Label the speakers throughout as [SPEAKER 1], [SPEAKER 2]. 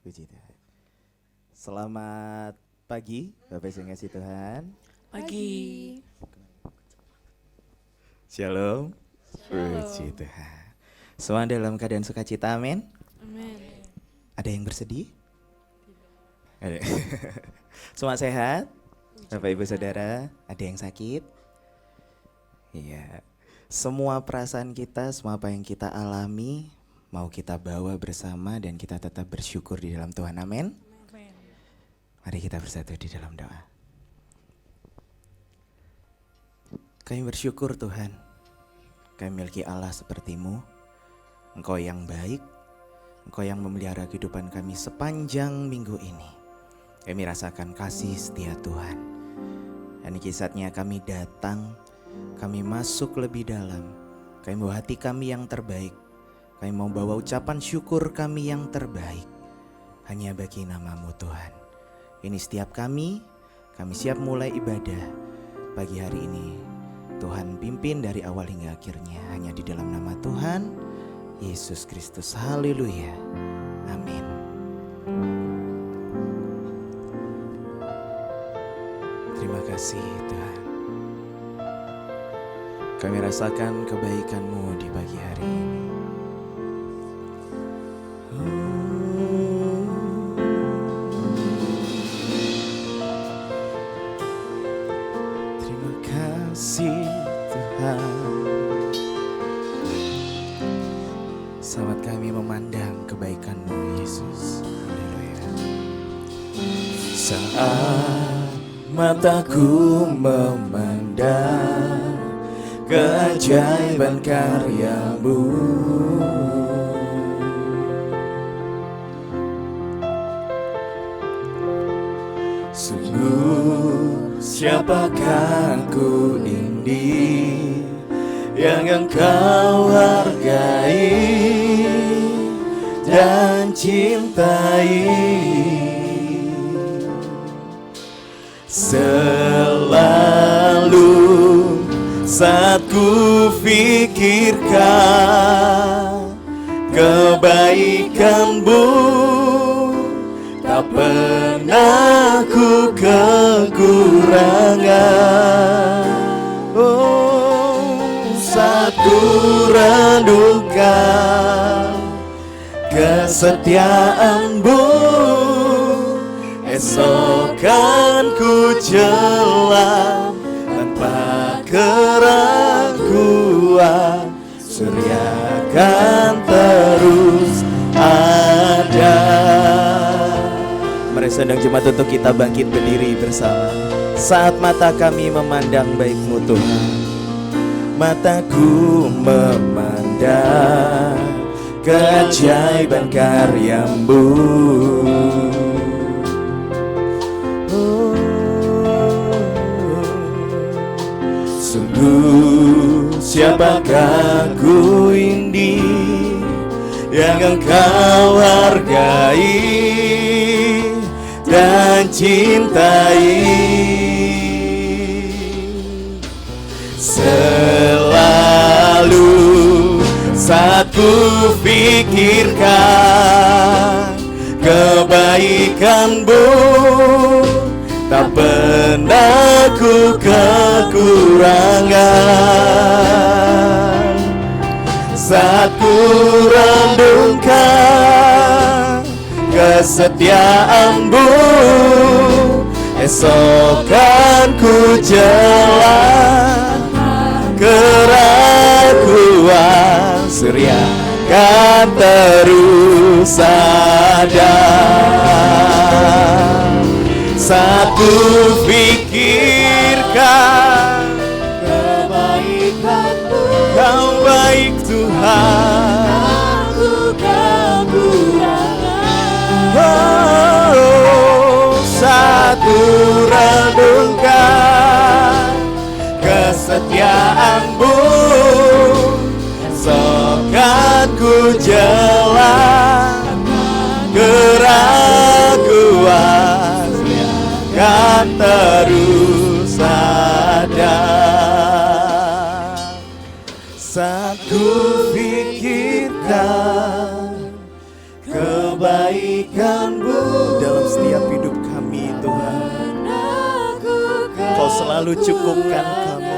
[SPEAKER 1] Puji Tuhan. Selamat pagi, Bapak yang ngasih Tuhan.
[SPEAKER 2] Pagi.
[SPEAKER 1] Shalom. Puji Tuhan. Semua dalam keadaan sukacita, amin.
[SPEAKER 2] Amin.
[SPEAKER 1] Ada yang bersedih? Ada. Semua sehat? Bapak Ibu Saudara, ada yang sakit? Iya. Semua perasaan kita, semua apa yang kita alami, mau kita bawa bersama dan kita tetap bersyukur di dalam Tuhan, amin. Mari kita bersatu di dalam doa. Kami bersyukur Tuhan, kami memiliki Allah seperti-Mu. Engkau yang baik, Engkau yang memelihara kehidupan kami sepanjang minggu ini. Kami rasakan kasih setia Tuhan. Dan saatnya kami datang, kami masuk lebih dalam. Kami bawa hati kami yang terbaik. Kami mau bawa ucapan syukur kami yang terbaik. Hanya bagi nama-Mu Tuhan. Ini setiap kami siap mulai ibadah pagi hari ini. Tuhan pimpin dari awal hingga akhirnya. Hanya di dalam nama Tuhan Yesus Kristus. Haleluya. Amin. Terima kasih Tuhan. Kami rasakan kebaikan-Mu di pagi hari ini. Terima kasih Tuhan. Selamat kami memandang kebaikan-Mu Yesus. Haleluya. Saat mataku memandang keajaiban karya-Mu, sungguh siapakah ku ini yang Engkau hargai dan cintai. Selalu saat ku pikirkan kebaikan-Mu, tak pernah ku kekurangan. Oh, saat ku renungkan kesetiaan-Mu, esok kan ku jelang tanpa keraguan. Surya kan terus ada. Mari sedang jemaat untuk kita bangkit berdiri bersama. Saat mata kami memandang baik-Mu Tuhan, mataku memandang keajaiban karya-Mu. Sungguh siapakah ku ini yang Engkau hargai dan cintai. Selalu saat ku pikirkan kebaikan-Mu, tak pernah ku kekurangan. Saat ku renungkan kesetiaan-Mu, esok kan ku jelang keraguan. Surya kan terus ada. Saat ku pikirkan kebaikan-Mu, Kau baik Tuhan. Aku kekurangan. Oh, saat ku renungkan kesetiaan-Mu, esok kan ku jelang keraguan. Kan terus ada. Saat ku pikirkan kebaikan-Mu dalam setiap hidup kami Tuhan. Kau selalu cukupkan kami,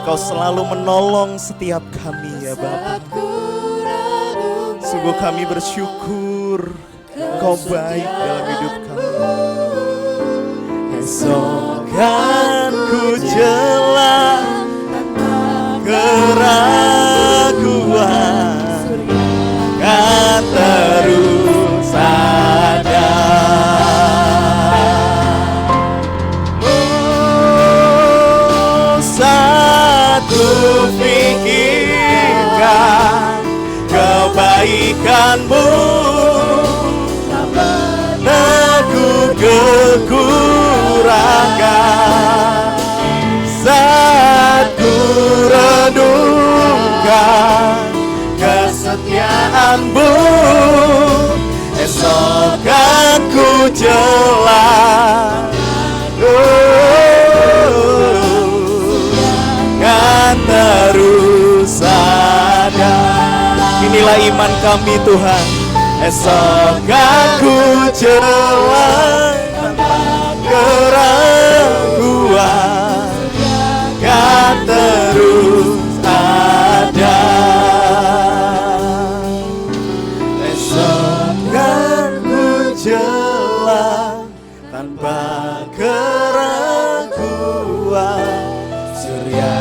[SPEAKER 1] Kau selalu menolong setiap kami ya Bapa. Sungguh kami bersyukur Kau baik dalam hidup kami. Esok kan ku jelang keraguan, kan terus ada. Saat ku pikirkan kebaikan-Mu, aku kekurangan. Saat ku renungkan kesetiaan-Mu, esok aku jelas kan terus ada. Inilah iman kami Tuhan. Esok aku jelas tanpa keraguan, kan terus ada. Esok aku jelas tanpa keraguan, surya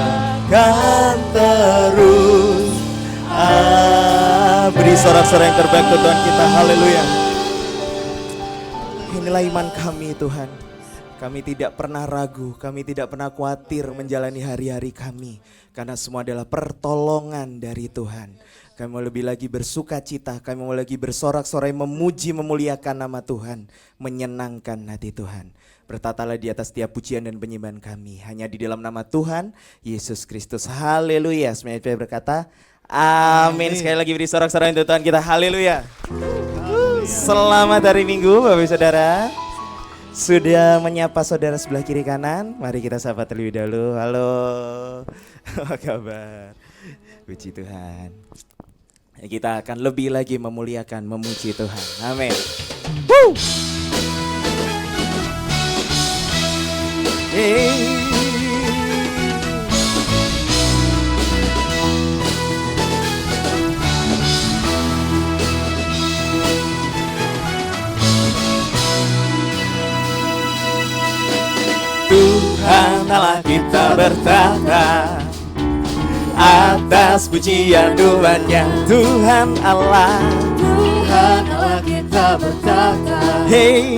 [SPEAKER 1] kan terus beri sorak-sorai yang terbaik ke Tuhan kita. Haleluya. Inilah iman kami Tuhan. Kami tidak pernah ragu, kami tidak pernah khawatir menjalani hari-hari kami, karena semua adalah pertolongan dari Tuhan. Kami mau lebih lagi bersuka cita, kami mau lagi bersorak-sorai memuji memuliakan nama Tuhan, menyenangkan hati Tuhan. Bertatalah di atas setiap pujian dan penyembahan kami hanya di dalam nama Tuhan Yesus Kristus. Haleluya. Semuanya berkata amin. Sekali lagi beri sorak-sorai untuk Tuhan kita. Haleluya. Selamat hari Minggu Bapak Ibu Saudara. Sudah menyapa saudara sebelah kiri kanan? Mari kita sapa terlebih dahulu. Halo. Apa kabar? Puji Tuhan. Kita akan lebih lagi memuliakan, memuji Tuhan. Amin. Woo! Tuhan Allah kita bertata atas pujian doanya. Tuhan Allah kita bertata, hey,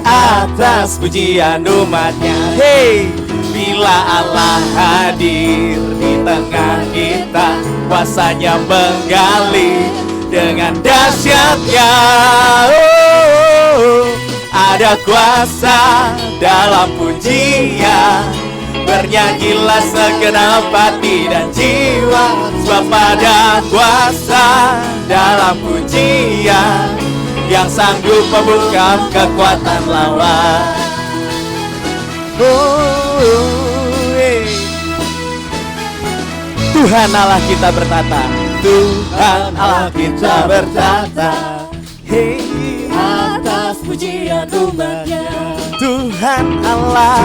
[SPEAKER 1] atas pujian umatnya. Hey, bila Allah hadir di tengah kita, kuasanya menggali dengan dahsyatnya. Ada kuasa dalam pujian, bernyanyilah segenap hati dan jiwa, sebab ada kuasa dalam pujian yang sanggup membungkam kekuatan lawan. Tuhan Allah kita bertata, Tuhan Allah kita bertata, hey, atas pujian umatnya. Tuhan Allah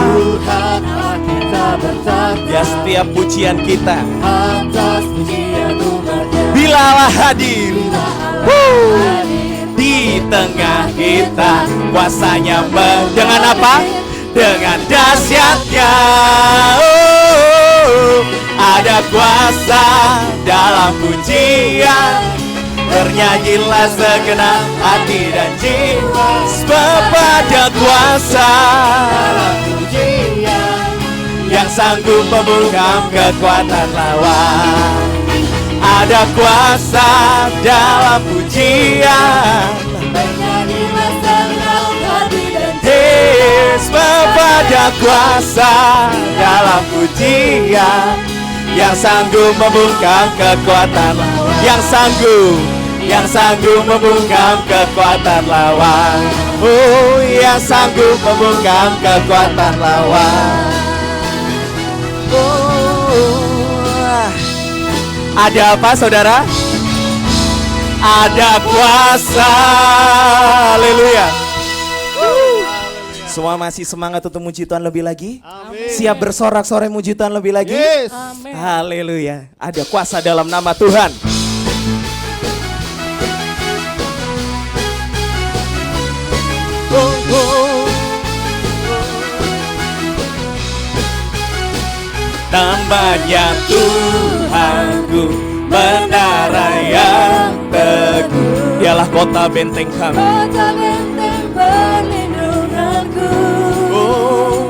[SPEAKER 1] kita bertata, ya setiap pujian kita atas pujian umatnya. Bila Allah hadir, di tengah kita, kuasanya dengan apa? Dengan dahsyatnya. Ada kuasa dalam pujian, bernyanyilah segenap hati dan jiwa, sebab ada kuasa dalam pujian yang sanggup membungkam kekuatan lawan. Ada kuasa dalam pujian, bernyanyilah segenap hati dan jiwa, sebab ada kuasa dalam pujian yang sanggup membungkam kekuatan lawan. Yang sanggup membungkam kekuatan lawan. Oh, yang sanggup membungkam kekuatan lawan. Oh, ada apa saudara? ada kuasa. Haleluya. Semua masih semangat untuk muji Tuhan lebih lagi?
[SPEAKER 2] Amin.
[SPEAKER 1] Siap bersorak-sorai muji Tuhan lebih lagi?
[SPEAKER 2] Yes.
[SPEAKER 3] Amin.
[SPEAKER 1] Haleluya. Ada kuasa dalam nama Tuhan. Namanya Tuhanku, menara yang teguh. Dialah kota benteng kami.
[SPEAKER 3] Kota benteng perlindunganku.
[SPEAKER 1] Oh,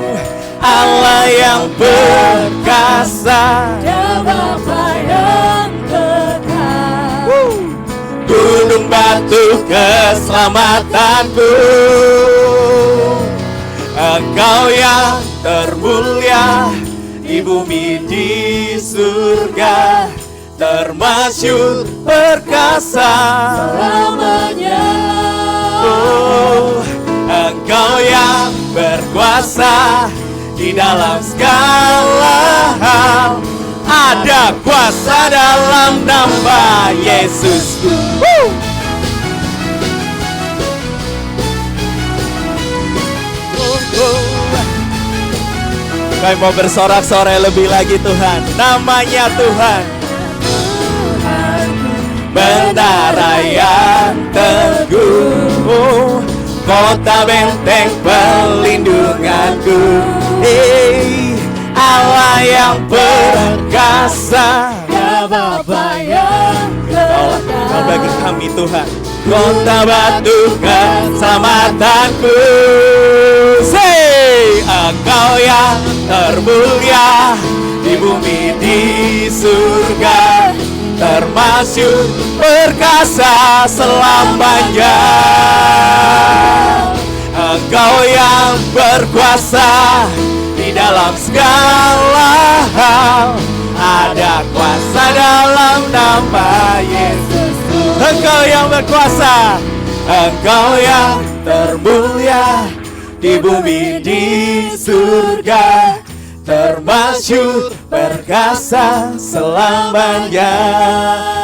[SPEAKER 1] Allah yang perkasa,
[SPEAKER 3] Dia Bapa yang kekal.
[SPEAKER 1] gunung batu keselamatanku. Engkau yang termulia di bumi di surga, termasyur perkasa
[SPEAKER 3] Selamanya.
[SPEAKER 1] Oh, Engkau yang berkuasa di dalam segala hal. Ada kuasa dalam nama Yesus. Kami mau bersorak-sorai lebih lagi Tuhan. Namanya Tuhan, menara yang teguh. Oh, kota benteng perlindunganku. Hey, Allah yang perkasa,
[SPEAKER 3] Dia Bapa yang
[SPEAKER 1] Kau bagi
[SPEAKER 3] kekal.
[SPEAKER 1] kami Tuhan, kota batu keselamatanku. Say, Engkau yang termulia di bumi di surga, termasyur perkasa selamanya. Engkau yang berkuasa di dalam segala hal. Ada kuasa dalam nama Yesus. Engkau yang berkuasa, Engkau yang termulia di bumi di surga, termasyur perkasa selamanya.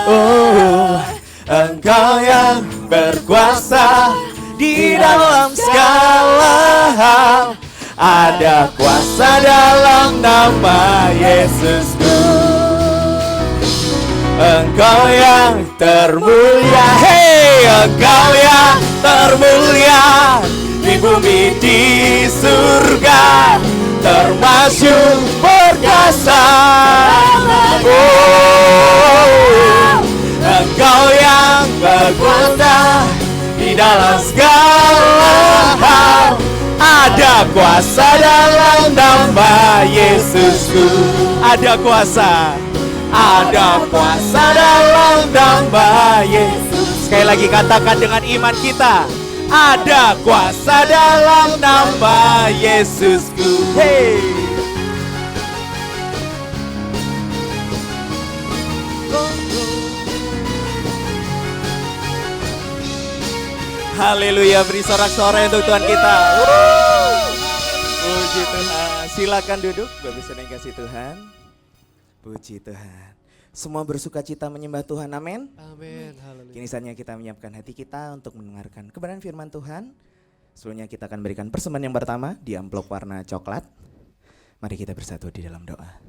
[SPEAKER 1] Oh, Engkau yang berkuasa di dalam segala hal. Ada kuasa dalam nama Yesusku. Engkau yang termulia, hey, Engkau yang termulia di bumi di surga, termasyur perkasa. Oh, Engkau yang berkuasa di dalam segala hal. Ada kuasa dalam nama Yesusku. Ada kuasa, ada kuasa dalam nama Yesus. Sekali lagi katakan dengan iman kita. Ada kuasa dalam nama Yesusku. Hey. Haleluya, beri sorak-sorai untuk Tuhan kita. Puji Tuhan. Silakan duduk, Bapak Saudara yang kasih Tuhan. Puji Tuhan. Semua bersuka cita menyembah Tuhan, amin.
[SPEAKER 2] Amin. Haleluya.
[SPEAKER 1] Kini saatnya kita menyiapkan hati kita untuk mendengarkan kebenaran firman Tuhan. Sebelumnya kita akan berikan persembahan yang pertama di amplop warna coklat. Mari kita bersatu di dalam doa.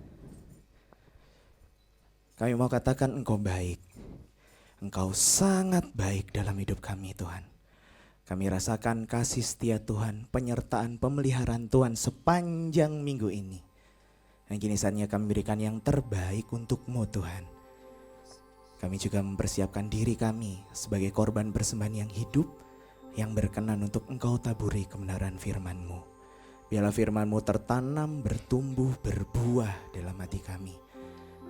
[SPEAKER 1] Kami mau katakan Engkau baik. Engkau sangat baik dalam hidup kami Tuhan. Kami rasakan kasih setia Tuhan, penyertaan pemeliharaan Tuhan sepanjang minggu ini. Dan kini saatnya kami berikan yang terbaik untuk-Mu Tuhan. Kami juga mempersiapkan diri kami sebagai korban persembahan yang hidup, yang berkenan untuk Engkau taburi kebenaran firman-Mu. Biarlah firman-Mu tertanam, bertumbuh, berbuah dalam hati kami.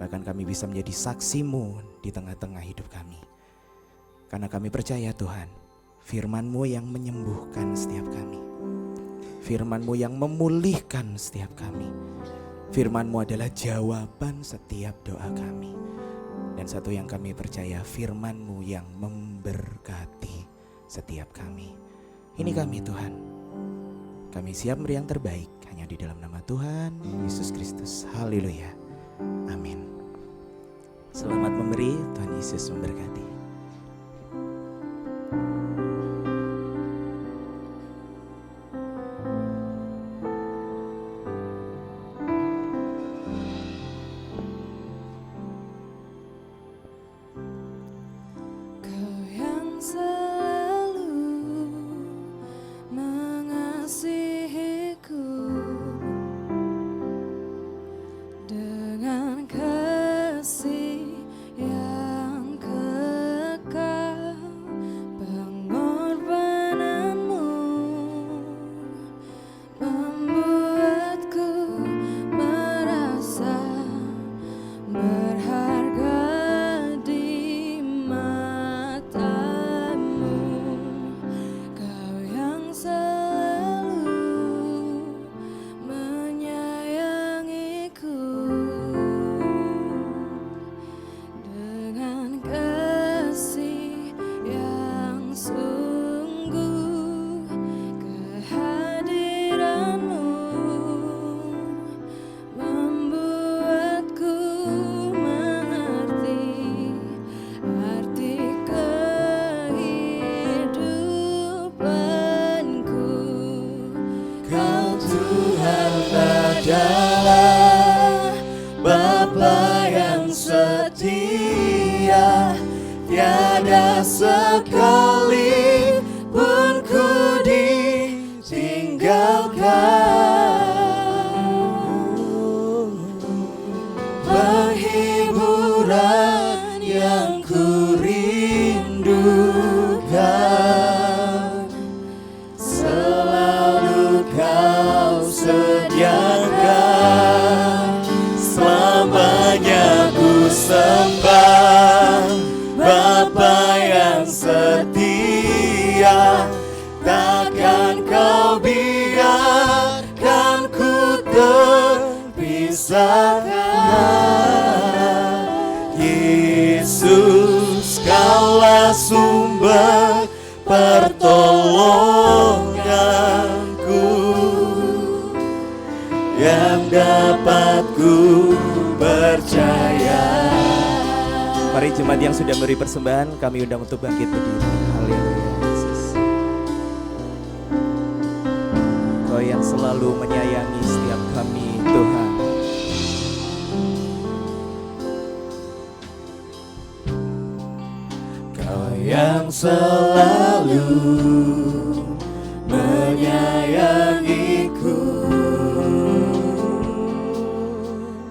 [SPEAKER 1] Bahkan kami bisa menjadi saksi-Mu di tengah-tengah hidup kami. Karena kami percaya Tuhan, firman-Mu yang menyembuhkan setiap kami. Firman-Mu yang memulihkan setiap kami. Firman-Mu adalah jawaban setiap doa kami. Dan satu yang kami percaya, firman-Mu yang memberkati setiap kami. Ini kami Tuhan. Kami siap beri yang terbaik hanya di dalam nama Tuhan Yesus Kristus. Haleluya. Amin. Selamat memberi, Tuhan Yesus memberkati. sekalipun ku ditinggalkan, penghiburan yang ku rindukan selalu kau sediakan. Selamanya ku sembah Bapa yang setia, takkan kau biarkan ku terpisahkan. Yesus, kaulah sumber pertolonganku yang dapat ku percaya. Mari jemaat yang sudah memberi persembahan, kami undang untuk bangkit berdiri. Haleluya Yesus. Kau yang selalu menyayangi setiap kami Tuhan. Kau yang selalu menyayangiku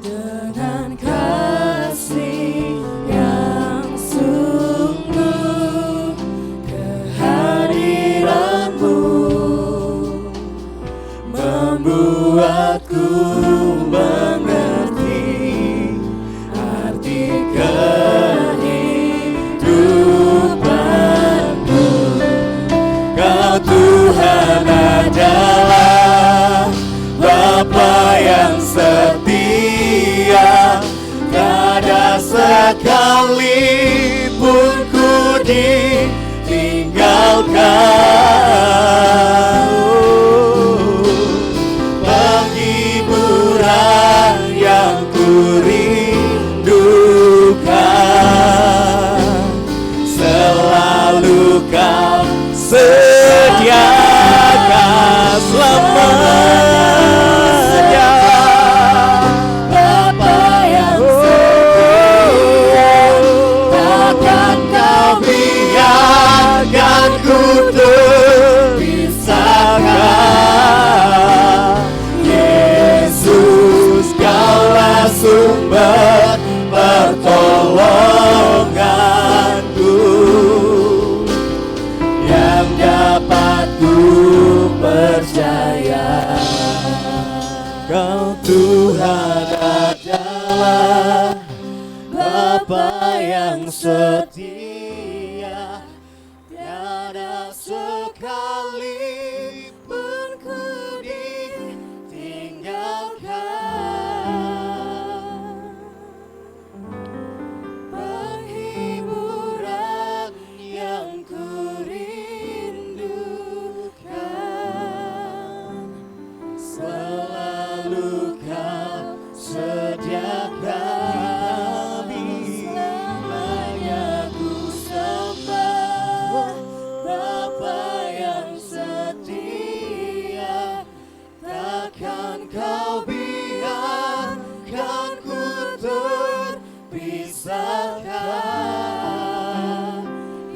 [SPEAKER 1] dengan kasih yang sungguh. Kehadiranmu membuatku mengerti arti kehidupanku. Kau Tuhan adalah Bapa yang setia, tiada sekalipun ku ditinggalkan. Penghiburan yang ku rindukan selalu kau sediakan selamanya. Bapa yang setia, takkan kau biarkan ku terpisahkan. Yesus, kaulah sumber pertolonganku yang dapat ku percaya. Kau Tuhan adalah Bapa yang setia, tiada sekalipun ku ditinggalkan. Penghiburan yang ku rindukan selalu kau sediakan. Selamanya ku sembah Bapa yang setia, takkan kau biarkan ku terpisahkan.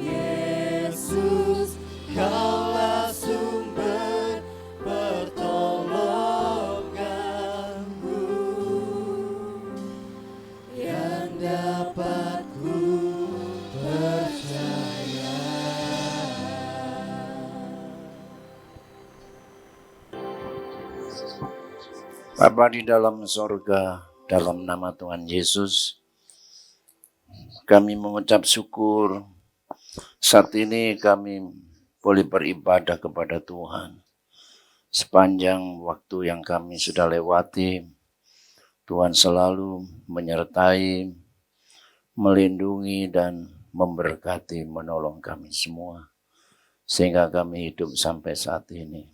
[SPEAKER 1] Yesus, kaulah sumber pertolonganku yang dapat ku percaya.
[SPEAKER 2] Bapa di dalam sorga, dalam nama Tuhan Yesus, kami mengucap syukur saat ini kami boleh beribadah kepada Tuhan. Sepanjang waktu yang kami sudah lewati, Tuhan selalu menyertai, melindungi dan memberkati, menolong kami semua. Sehingga kami hidup sampai saat ini.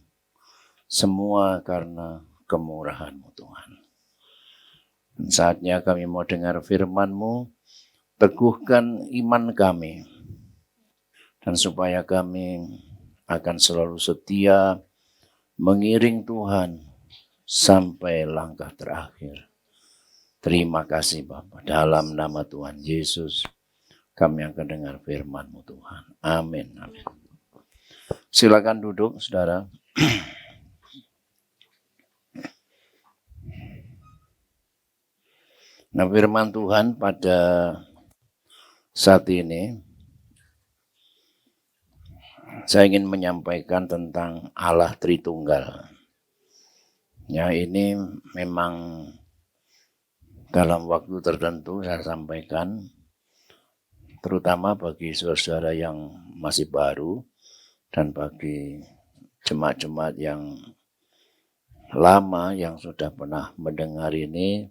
[SPEAKER 2] Semua karena kemurahan-Mu Tuhan. Dan saatnya kami mau dengar firman-Mu, teguhkan iman kami. Dan supaya kami akan selalu setia mengiring Tuhan sampai langkah terakhir. Terima kasih Bapa. Dalam nama Tuhan Yesus kami akan dengar firman-Mu Tuhan. Amin. Amin. Silakan duduk, saudara. Nah, firman Tuhan pada saat ini, saya ingin menyampaikan tentang Allah Tritunggal. Ya, ini memang dalam waktu tertentu saya sampaikan, terutama bagi saudara yang masih baru dan bagi jemaat-jemaat yang lama yang sudah pernah mendengar ini,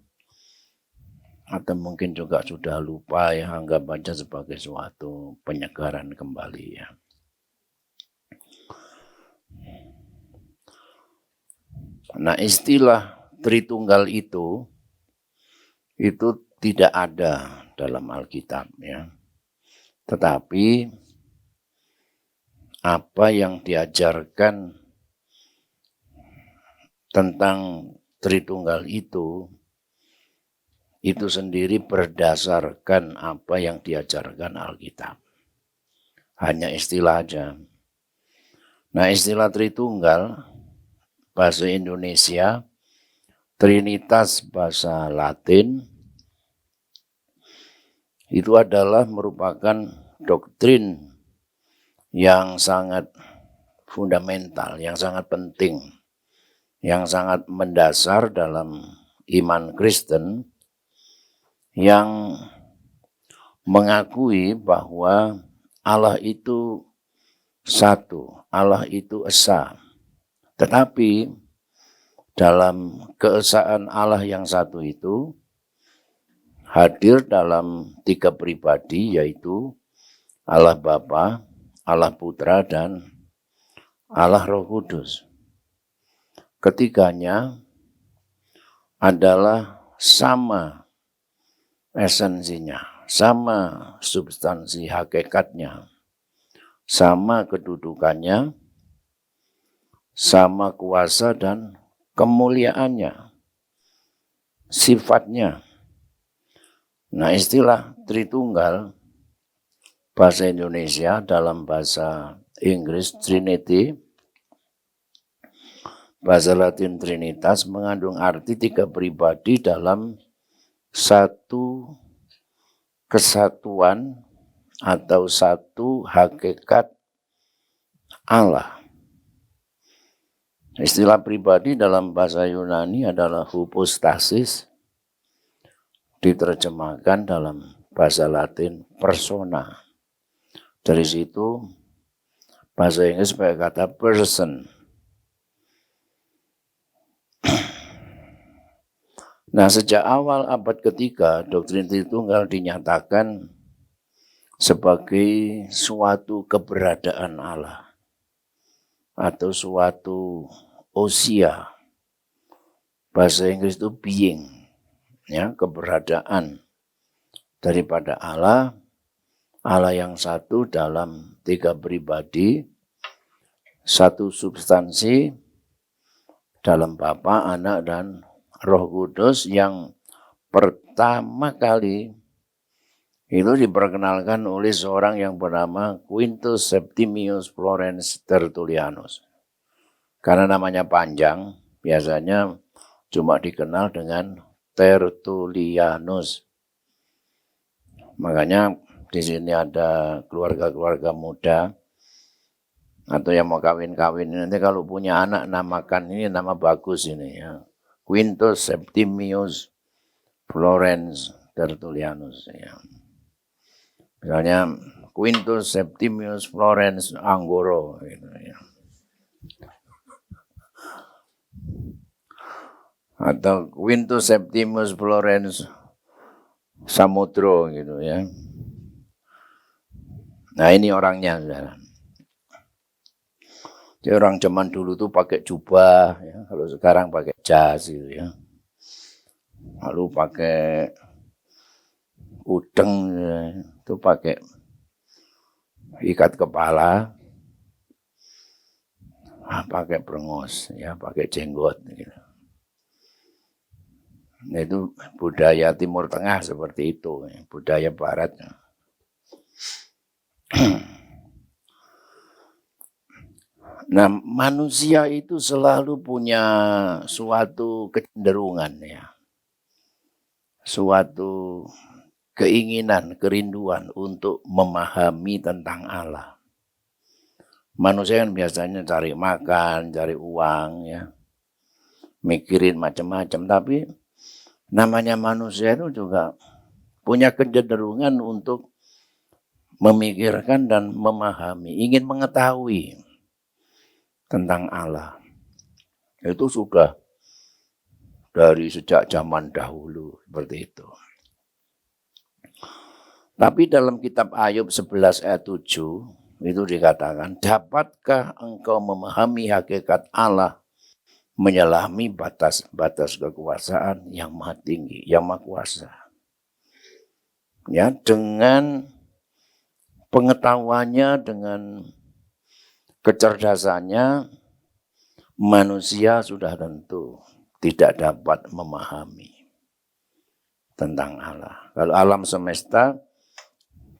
[SPEAKER 2] atau mungkin juga sudah lupa ya, anggap aja sebagai suatu penyegaran kembali ya. Nah, istilah Tritunggal itu tidak ada dalam Alkitab ya. Tetapi apa yang diajarkan tentang Tritunggal itu sendiri berdasarkan apa yang diajarkan Alkitab. Hanya istilah aja. Nah, istilah Tritunggal bahasa Indonesia, Trinitas bahasa Latin, itu adalah merupakan doktrin yang sangat fundamental, yang sangat penting, yang sangat mendasar dalam iman Kristen, yang mengakui bahwa Allah itu satu, Allah itu esa. Tetapi dalam keesaan Allah yang satu itu hadir dalam 3 pribadi, yaitu Allah Bapa, Allah Putra, dan Allah Roh Kudus. Ketiganya adalah sama esensinya, sama substansi hakikatnya, sama kedudukannya, sama kuasa dan kemuliaannya, sifatnya. Nah, istilah Tritunggal bahasa Indonesia dalam bahasa Inggris Trinity, bahasa Latin Trinitas, mengandung arti 3 pribadi dalam satu kesatuan atau satu hakikat Allah. Istilah pribadi dalam bahasa Yunani adalah hypostasis, diterjemahkan dalam bahasa Latin persona. Dari situ bahasa Inggris pakai kata person. Nah, sejak awal abad ketiga, doktrin Tritunggal dinyatakan sebagai suatu keberadaan Allah atau suatu ousia. Bahasa Inggris itu being, ya, keberadaan daripada Allah, Allah yang satu dalam 3 pribadi, satu substansi dalam Bapa, Anak, dan Roh Kudus, yang pertama kali itu diperkenalkan oleh seorang yang bernama Quintus Septimius Florens Tertullianus. Karena namanya panjang, biasanya cuma dikenal dengan Tertullianus. Makanya di sini ada keluarga-keluarga muda atau yang mau kawin-kawin, nanti kalau punya anak namakan ini nama bagus ini ya. Quintus Septimius Florens Tertullianus ya. Misalnya Quintus Septimius Florens Anggoro gitu ya. Atau Quintus Septimius Florens Samudro gitu ya. Nah, ini orangnya saudara. Jadi orang zaman dulu tuh pakai jubah ya, kalau sekarang pakai jas gitu ya. Lalu pakai udeng ya, itu pakai ikat kepala, pakai brengos ya, pakai jenggot gitu. Nah, itu budaya Timur Tengah seperti itu, budaya Barat. Nah, manusia itu selalu punya suatu kecenderungan ya. Suatu keinginan, kerinduan untuk memahami tentang Allah. Manusia kan biasanya cari makan, cari uang ya. Mikirin macam-macam, tapi namanya manusia itu juga punya kecenderungan untuk memikirkan dan memahami, ingin mengetahui tentang Allah. Itu sudah dari sejak zaman dahulu seperti itu. Tapi dalam kitab Ayub 11 ayat 7 itu dikatakan, dapatkah engkau memahami hakikat Allah menyelami batas-batas kekuasaan yang maha tinggi, yang maha kuasa. Ya, dengan pengetahuannya, dengan kecerdasannya, manusia sudah tentu tidak dapat memahami tentang Allah. Kalau alam semesta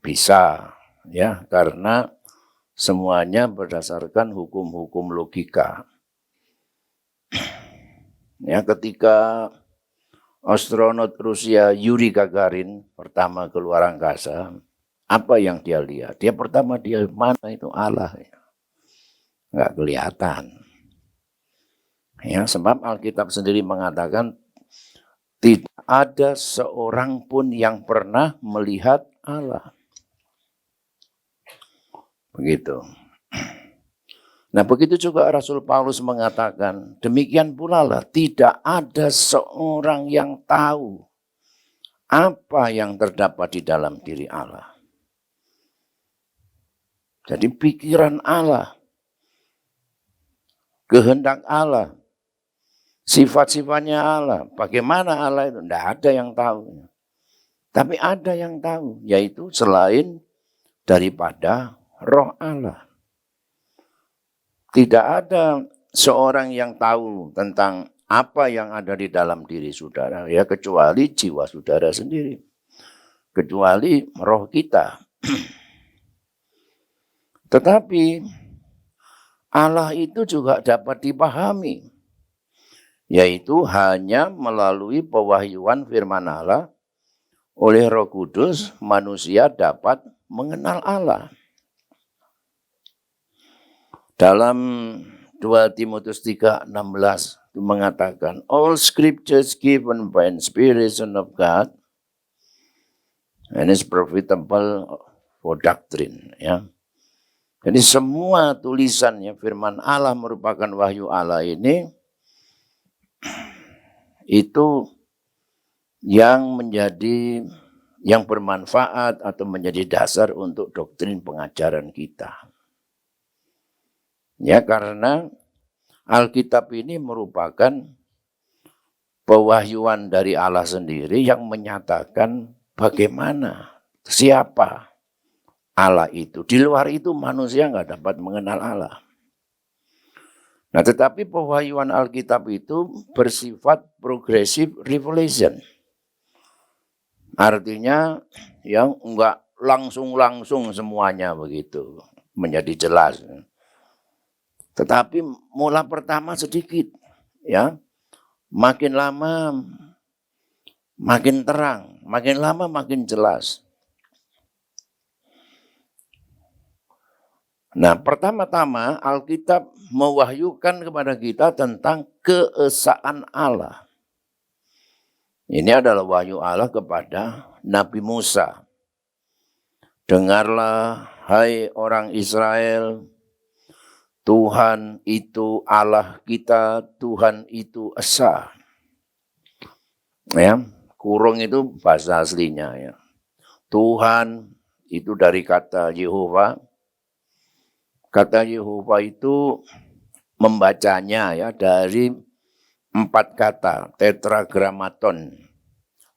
[SPEAKER 2] bisa, ya, karena semuanya berdasarkan hukum-hukum logika. Ya, ketika astronot Rusia Yuri Gagarin pertama keluar angkasa, apa yang dia lihat? Dia mana itu Allah ya. Nggak kelihatan. Ya, sebab Alkitab sendiri mengatakan tidak ada seorang pun yang pernah melihat Allah. Begitu. Nah, begitu juga Rasul Paulus mengatakan, demikian pula lah tidak ada seorang yang tahu apa yang terdapat di dalam diri Allah. Jadi pikiran Allah, kehendak Allah, sifat-sifatnya Allah, bagaimana Allah itu, tidak ada yang tahu. Tapi ada yang tahu, yaitu selain daripada Roh Allah. Tidak ada seorang yang tahu tentang apa yang ada di dalam diri saudara, ya, kecuali jiwa saudara sendiri, kecuali roh kita. Tetapi Allah itu juga dapat dipahami, yaitu hanya melalui pewahyuan firman Allah. Oleh Roh Kudus manusia dapat mengenal Allah. Dalam 2 Timotius 3:16 mengatakan, all scriptures given by inspiration of God and is profitable for doctrine. Ya. Jadi semua tulisannya firman Allah merupakan wahyu Allah ini, itu yang bermanfaat atau menjadi dasar untuk doktrin pengajaran kita. Ya, karena Alkitab ini merupakan pewahyuan dari Allah sendiri yang menyatakan bagaimana, siapa Allah itu. Di luar itu manusia nggak dapat mengenal Allah. Nah, tetapi pewahyuan Alkitab itu bersifat progressive revelation. Artinya yang enggak langsung semuanya begitu menjadi jelas. Tetapi mula pertama sedikit, ya. Makin lama makin terang, makin lama makin jelas. Nah, pertama-tama Alkitab mewahyukan kepada kita tentang keesaan Allah. Ini adalah wahyu Allah kepada Nabi Musa. Dengarlah, hai orang Israel, Tuhan itu Allah kita, Tuhan itu esa. Ya, kurung itu bahasa aslinya ya. Tuhan itu dari kata Yehova. Kata Yehova itu membacanya ya dari 4 kata, tetragrammaton,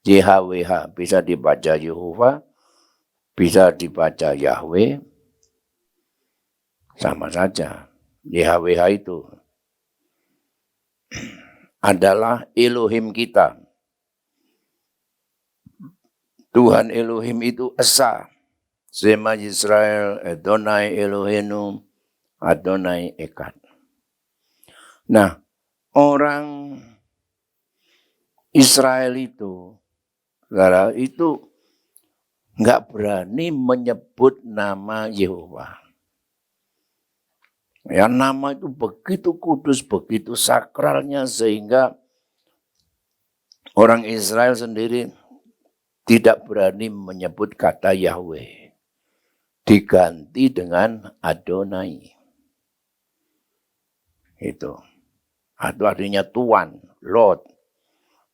[SPEAKER 2] YHWH, bisa dibaca Yehova, bisa dibaca Yahweh, sama saja. YHWH itu adalah Elohim kita. Tuhan Elohim itu esa, Shema Yisrael, Adonai Eloheinu, Adonai Echad. Nah, orang Israel itu, saudara, itu nggak berani menyebut nama Yehova. Ya, nama itu begitu kudus, begitu sakralnya sehingga orang Israel sendiri tidak berani menyebut kata Yahweh. Diganti dengan Adonai. Itu. Itu artinya Tuan, Lord,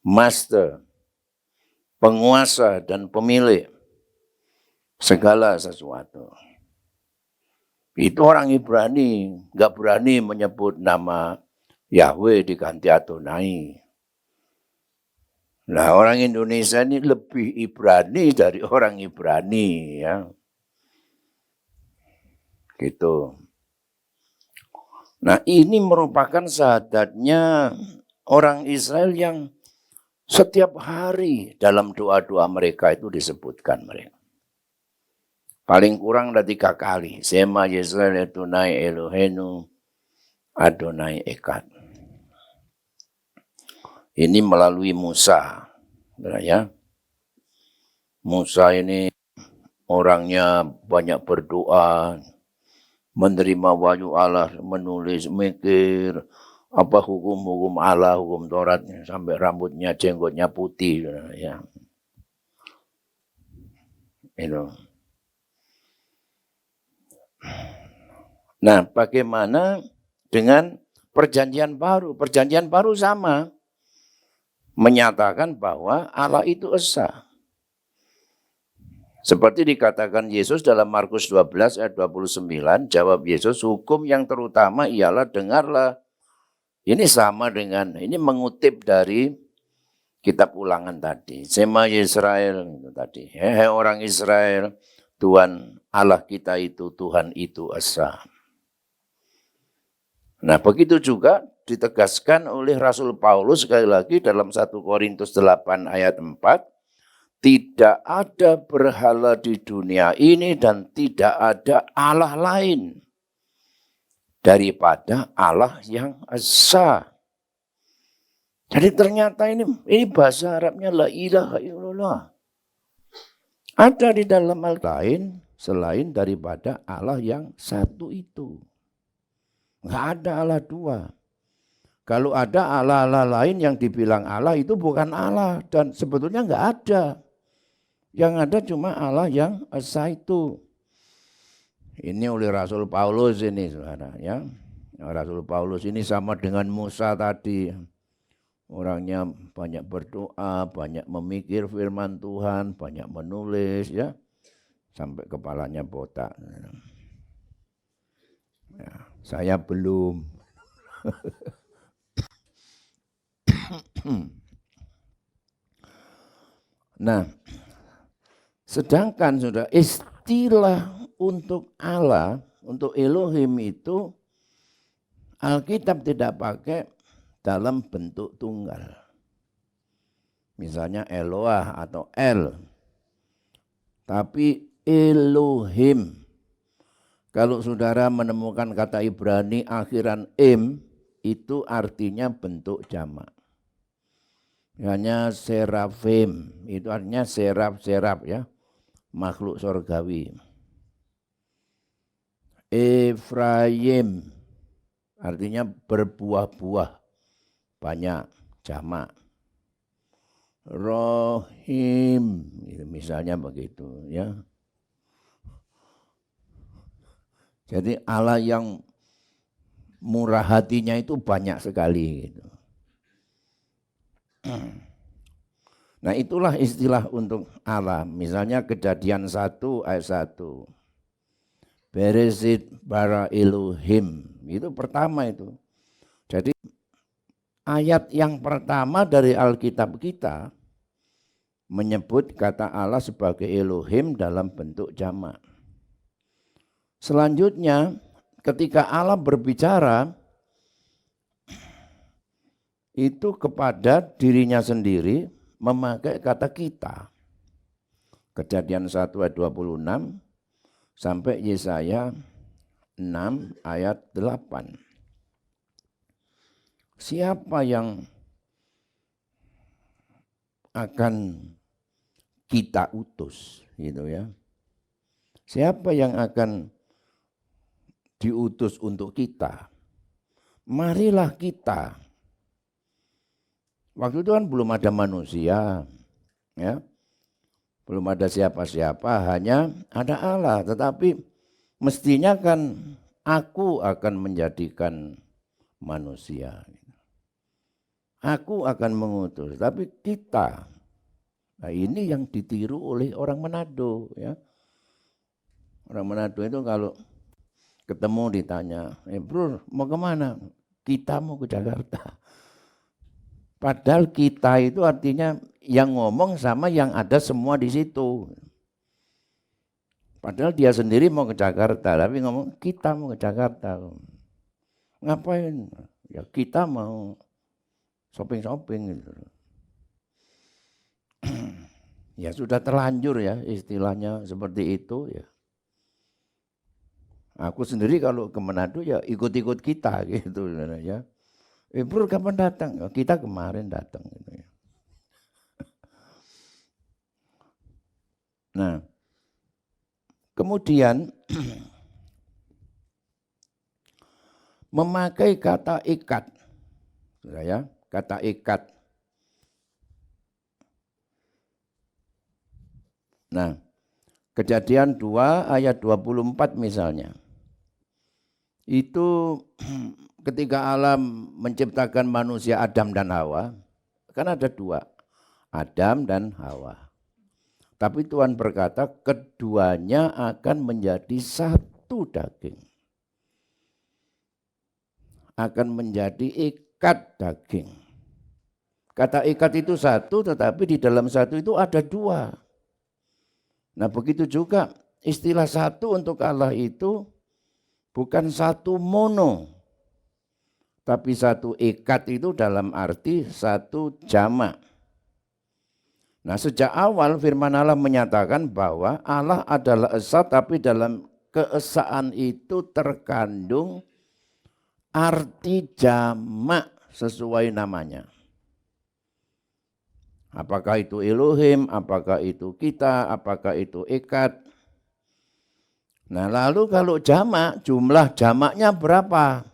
[SPEAKER 2] Master, penguasa dan pemilik segala sesuatu. Itu orang Ibrani, nggak berani menyebut nama Yahweh diganti Adonai. Nah, orang Indonesia ini lebih Ibrani dari orang Ibrani, ya. Gitu. Nah, ini merupakan syahadatnya orang Israel yang setiap hari dalam doa-doa mereka itu disebutkan mereka. Paling kurang ada 3 kali. Shema Yisrael Adonai Eloheinu, Adonai Echad. Ini melalui Musa. Ya. Musa ini orangnya banyak berdoa, menerima wahyu Allah, menulis, mikir, apa hukum-hukum Allah, hukum Taurat, sampai rambutnya, jenggotnya putih. Ya. Itu. Nah, bagaimana dengan perjanjian baru? Perjanjian baru sama. Menyatakan bahwa Allah itu esa. Seperti dikatakan Yesus dalam Markus 12 ayat 29, jawab Yesus, hukum yang terutama ialah dengarlah. Ini sama dengan, ini mengutip dari kitab Ulangan tadi. Shema Yisrael itu tadi. Hei orang Israel, Tuhan Allah kita itu, Tuhan itu esa. Nah, begitu juga ditegaskan oleh Rasul Paulus sekali lagi dalam 1 Korintus 8 ayat 4. Tidak ada berhala di dunia ini dan tidak ada Allah lain daripada Allah yang esa. Jadi ternyata ini bahasa Arabnya la ilaha illallah. Ada di dalam hal lain selain daripada Allah yang satu itu. Nggak ada Allah dua. Kalau ada Allah-Allah lain yang dibilang Allah itu bukan Allah dan sebetulnya nggak ada. Yang ada cuma Allah yang esa itu. Ini oleh Rasul Paulus ini, saudara, ya. Rasul Paulus ini sama dengan Musa tadi. Orangnya banyak berdoa, banyak memikir firman Tuhan, banyak menulis, ya. Sampai kepalanya botak. Ya, saya belum. Nah, sedangkan sudah istilah untuk Allah, untuk Elohim itu Alkitab tidak pakai dalam bentuk tunggal. Misalnya Eloah atau El. Tapi Elohim. Kalau saudara menemukan kata Ibrani akhiran im, itu artinya bentuk jamak. Hanya serafim, itu artinya serap-serap, ya, makhluk surgawi. Efraim artinya berbuah-buah, banyak, jamak. Rohim, misalnya begitu, ya. Jadi Allah yang murah hatinya itu banyak sekali, gitu. Nah, itulah istilah untuk Allah. Misalnya Kejadian 1 ayat 1. Bereshit bara Elohim. Itu pertama itu. Jadi ayat yang pertama dari Alkitab kita menyebut kata Allah sebagai Elohim dalam bentuk jamak. Selanjutnya ketika Allah berbicara itu kepada dirinya sendiri memakai kata kita. Kejadian 1 ayat 26, sampai Yesaya 6 ayat 8. Siapa yang akan kita utus, gitu ya. Siapa yang akan diutus untuk kita? Marilah kita. Waktu itu kan belum ada manusia, ya. Belum ada siapa-siapa, hanya ada Allah. Tetapi mestinya kan aku akan menjadikan manusia. Aku akan mengutus, tapi kita. Nah ini yang ditiru oleh orang Manado, ya. Orang Manado itu kalau ketemu ditanya, bro mau kemana? Kita mau ke Jakarta. Padahal kita itu artinya yang ngomong sama yang ada semua di situ. Padahal dia sendiri mau ke Jakarta, tapi ngomong kita mau ke Jakarta. Ngapain? Ya kita mau shopping-shopping gitu. Ya sudah terlanjur ya istilahnya seperti itu ya. Aku sendiri kalau ke Manado ya ikut-ikut kita gitu ya. Bro kapan datang? Kita kemarin datang gitu ya. Nah, kemudian memakai kata ikat. Ya, kata ikat. Nah, Kejadian 2 ayat 24 misalnya. Itu ketika Allah menciptakan manusia Adam dan Hawa, kan ada dua, Adam dan Hawa. Tapi Tuhan berkata keduanya akan menjadi satu daging. Akan menjadi ikat daging. Kata ikat itu satu, tetapi di dalam satu itu ada dua. Nah begitu juga istilah satu untuk Allah itu bukan satu mono, tapi satu ikat itu dalam arti satu jamak. Nah sejak awal firman Allah menyatakan bahwa Allah adalah esa, tapi dalam keesaan itu terkandung arti jamak sesuai namanya. Apakah itu Elohim, apakah itu kita, apakah itu ikat. Nah lalu kalau jamak, jumlah jamaknya berapa?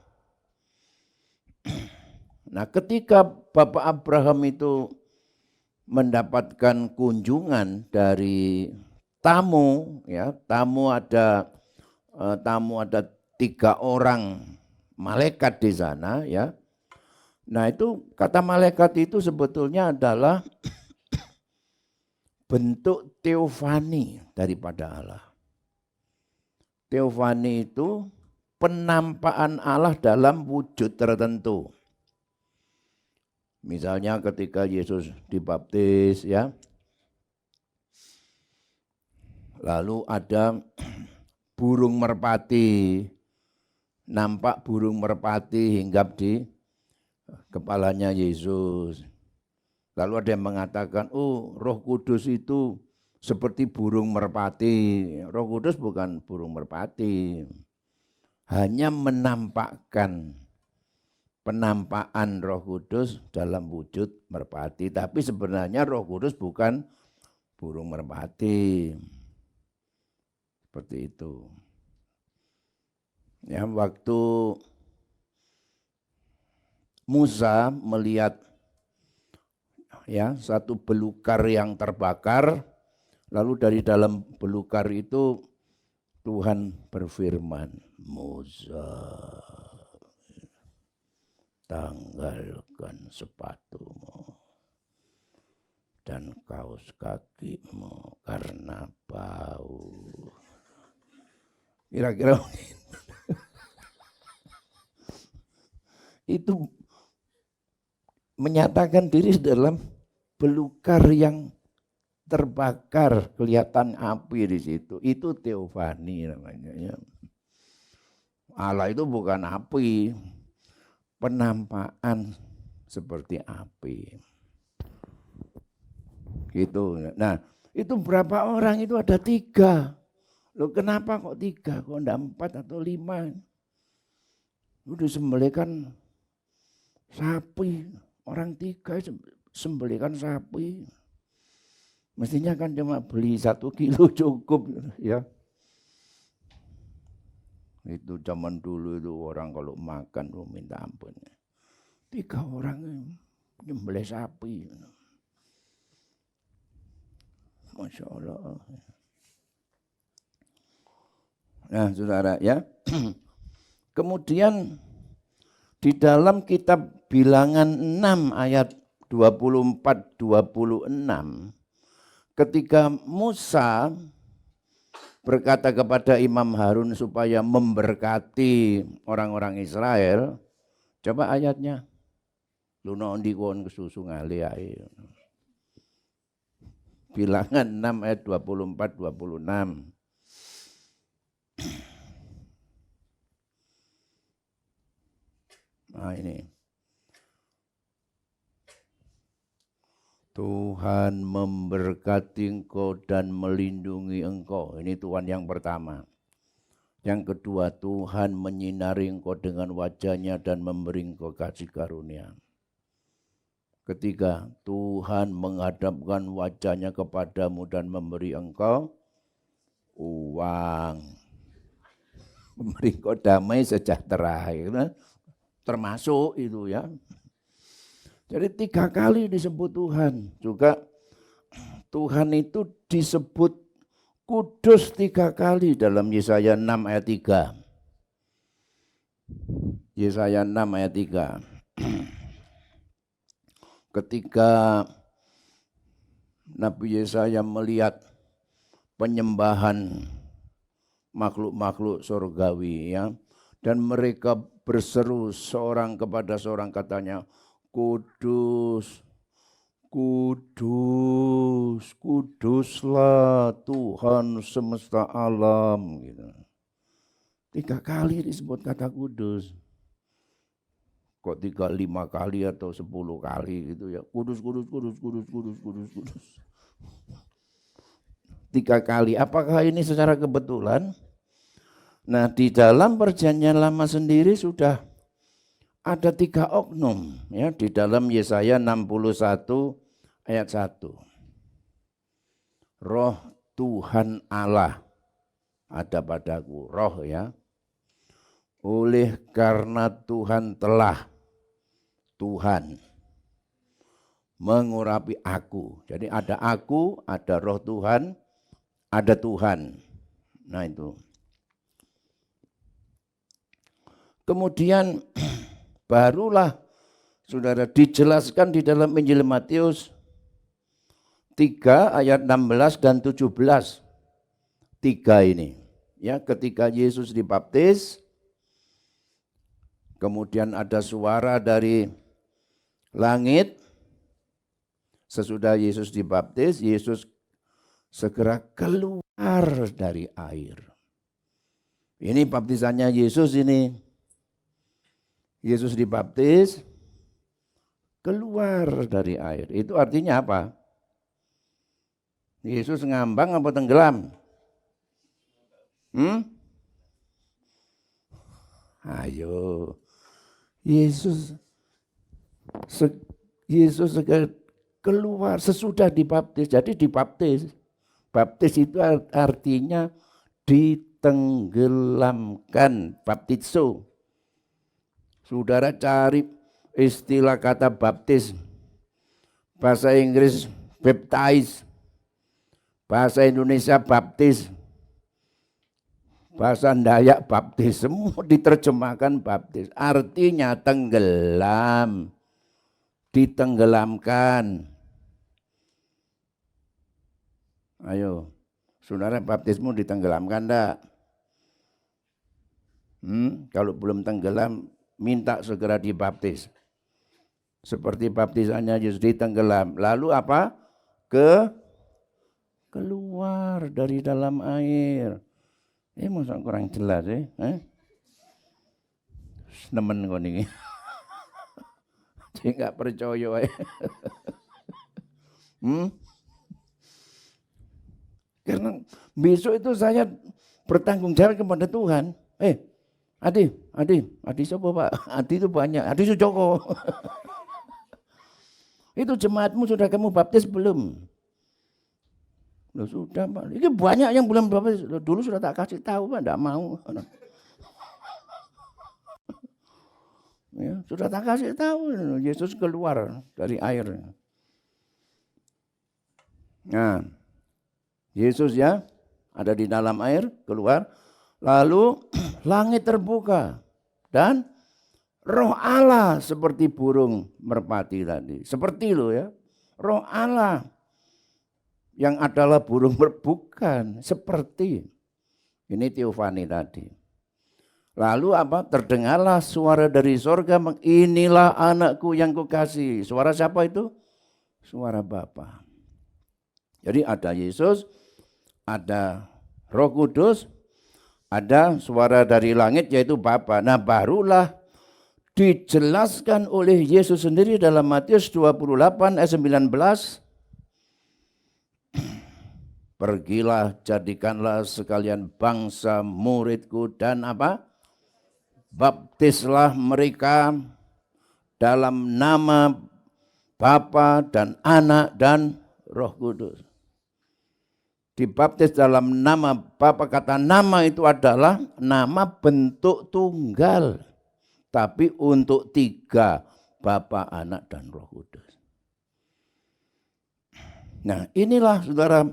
[SPEAKER 2] Nah ketika Bapak Abraham itu mendapatkan kunjungan dari tamu, ya tamu ada 3 orang malaikat di sana, ya. Nah itu kata malaikat itu sebetulnya adalah bentuk teofani daripada Allah. Teofani itu penampakan Allah dalam wujud tertentu. Misalnya ketika Yesus dibaptis, ya. Lalu ada burung merpati, nampak burung merpati hinggap di kepalanya Yesus. Lalu ada yang mengatakan, oh Roh Kudus itu seperti burung merpati. Roh Kudus bukan burung merpati. Hanya menampakkan penampakan Roh Kudus dalam wujud merpati. Tapi sebenarnya Roh Kudus bukan burung merpati. Seperti itu. Ya, waktu Musa melihat ya satu belukar yang terbakar, lalu dari dalam belukar itu Tuhan berfirman, Musa, tanggalkan sepatumu dan kaos kakimu karena bau. Kira-kira itu menyatakan diri dalam belukar yang terbakar, kelihatan api di situ. Itu teofani namanya. Ya. Allah itu bukan api, penampakan seperti api. Gitu. Nah, itu berapa orang? Itu ada 3. Loh kenapa kok 3, kok enggak 4 atau 5? Udah sembelihkan sapi, orang 3 sembelihkan sapi. Mestinya kan cuma beli 1 kilo cukup ya. Itu zaman dulu itu orang kalau makan minta ampun. 3 orang nyembelih sapi. Masya Allah. Nah saudara ya. Kemudian di dalam kitab Bilangan 6 ayat 24-26. Ketika Musa berkata kepada Imam Harun supaya memberkati orang-orang Israel. Coba ayatnya. Luno ndikon kesusu ngali ae. Bilangan 6 ayat 24-26. Nah ini. Tuhan memberkati engkau dan melindungi engkau. Ini Tuhan yang pertama. Yang kedua, Tuhan menyinari engkau dengan wajahnya dan memberi engkau kasih karunia. Ketiga, Tuhan menghadapkan wajahnya kepadamu dan memberi engkau uang. Memberi engkau damai sejahtera. Termasuk itu ya. Jadi 3 kali disebut Tuhan. Juga Tuhan itu disebut kudus 3 kali dalam Yesaya 6 ayat 3. Yesaya 6 ayat 3. Ketika Nabi Yesaya melihat penyembahan makhluk-makhluk surgawi ya, dan mereka berseru seorang kepada seorang katanya, Kudus, kudus, kuduslah Tuhan semesta alam. Gitu. 3 kali disebut kata kudus. Kok 5 kali atau 10 kali gitu ya. Kudus, kudus, kudus, kudus, kudus, kudus, kudus. 3 kali. Apakah ini secara kebetulan? Nah di dalam perjanjian lama sendiri sudah ada 3 oknum ya di dalam Yesaya 61 ayat 1. Roh Tuhan Allah ada padaku, roh ya. Oleh karena Tuhan telah mengurapi aku. Jadi ada aku, ada roh Tuhan, ada Tuhan. Nah itu. Kemudian barulah saudara dijelaskan di dalam Injil Matius 3 ayat 16 dan 17. 3 ini. Ya, ketika Yesus dibaptis, kemudian ada suara dari langit. Sesudah Yesus dibaptis, Yesus segera keluar dari air. Ini baptisannya Yesus ini. Yesus dibaptis, keluar dari air. Itu artinya apa? Yesus ngambang apa tenggelam? Ayo. Yesus segera keluar sesudah dibaptis. Jadi dibaptis. Baptis itu artinya ditenggelamkan. Baptizo. Saudara cari istilah kata baptis. Bahasa Inggris baptize. Bahasa Indonesia baptis. Bahasa Dayak baptis. Semua diterjemahkan baptis. Artinya tenggelam. Ditenggelamkan. Ayo. Saudara baptismu ditenggelamkan enggak? Kalau belum tenggelam, minta segera dibaptis. Seperti baptisannya Yesus ditenggelam. Lalu apa? Keluar dari dalam air. Masa kurang jelas nemen kok niki. Dia enggak percaya Karena besok itu saya bertanggung jawab kepada Tuhan. Adi siapa Pak? Adi itu banyak, Adi Sujoko. Itu jemaatmu sudah kamu baptis belum? Loh sudah Pak, ini banyak yang belum baptis. Dulu sudah tak kasih tahu Pak, enggak mau. Ya, sudah tak kasih tahu, Yesus keluar dari air. Nah, Yesus ya ada di dalam air, keluar, lalu langit terbuka dan Roh Allah seperti burung merpati tadi. Seperti lo ya, Roh Allah yang adalah burung bukan seperti. Ini teofani tadi. Lalu apa? Terdengarlah suara dari sorga, inilah anakku yang kukasihi. Suara siapa itu? Suara Bapa. Jadi ada Yesus, ada Roh Kudus, ada suara dari langit yaitu Bapa. Nah barulah dijelaskan oleh Yesus sendiri dalam Matius 28 ayat 19. Pergilah, jadikanlah sekalian bangsa muridku dan apa? Baptislah mereka dalam nama Bapa dan Anak dan Roh Kudus. Dibaptis dalam nama Bapa, kata nama itu adalah nama bentuk tunggal. Tapi untuk 3, Bapa, Anak, dan Roh Kudus. Nah inilah saudara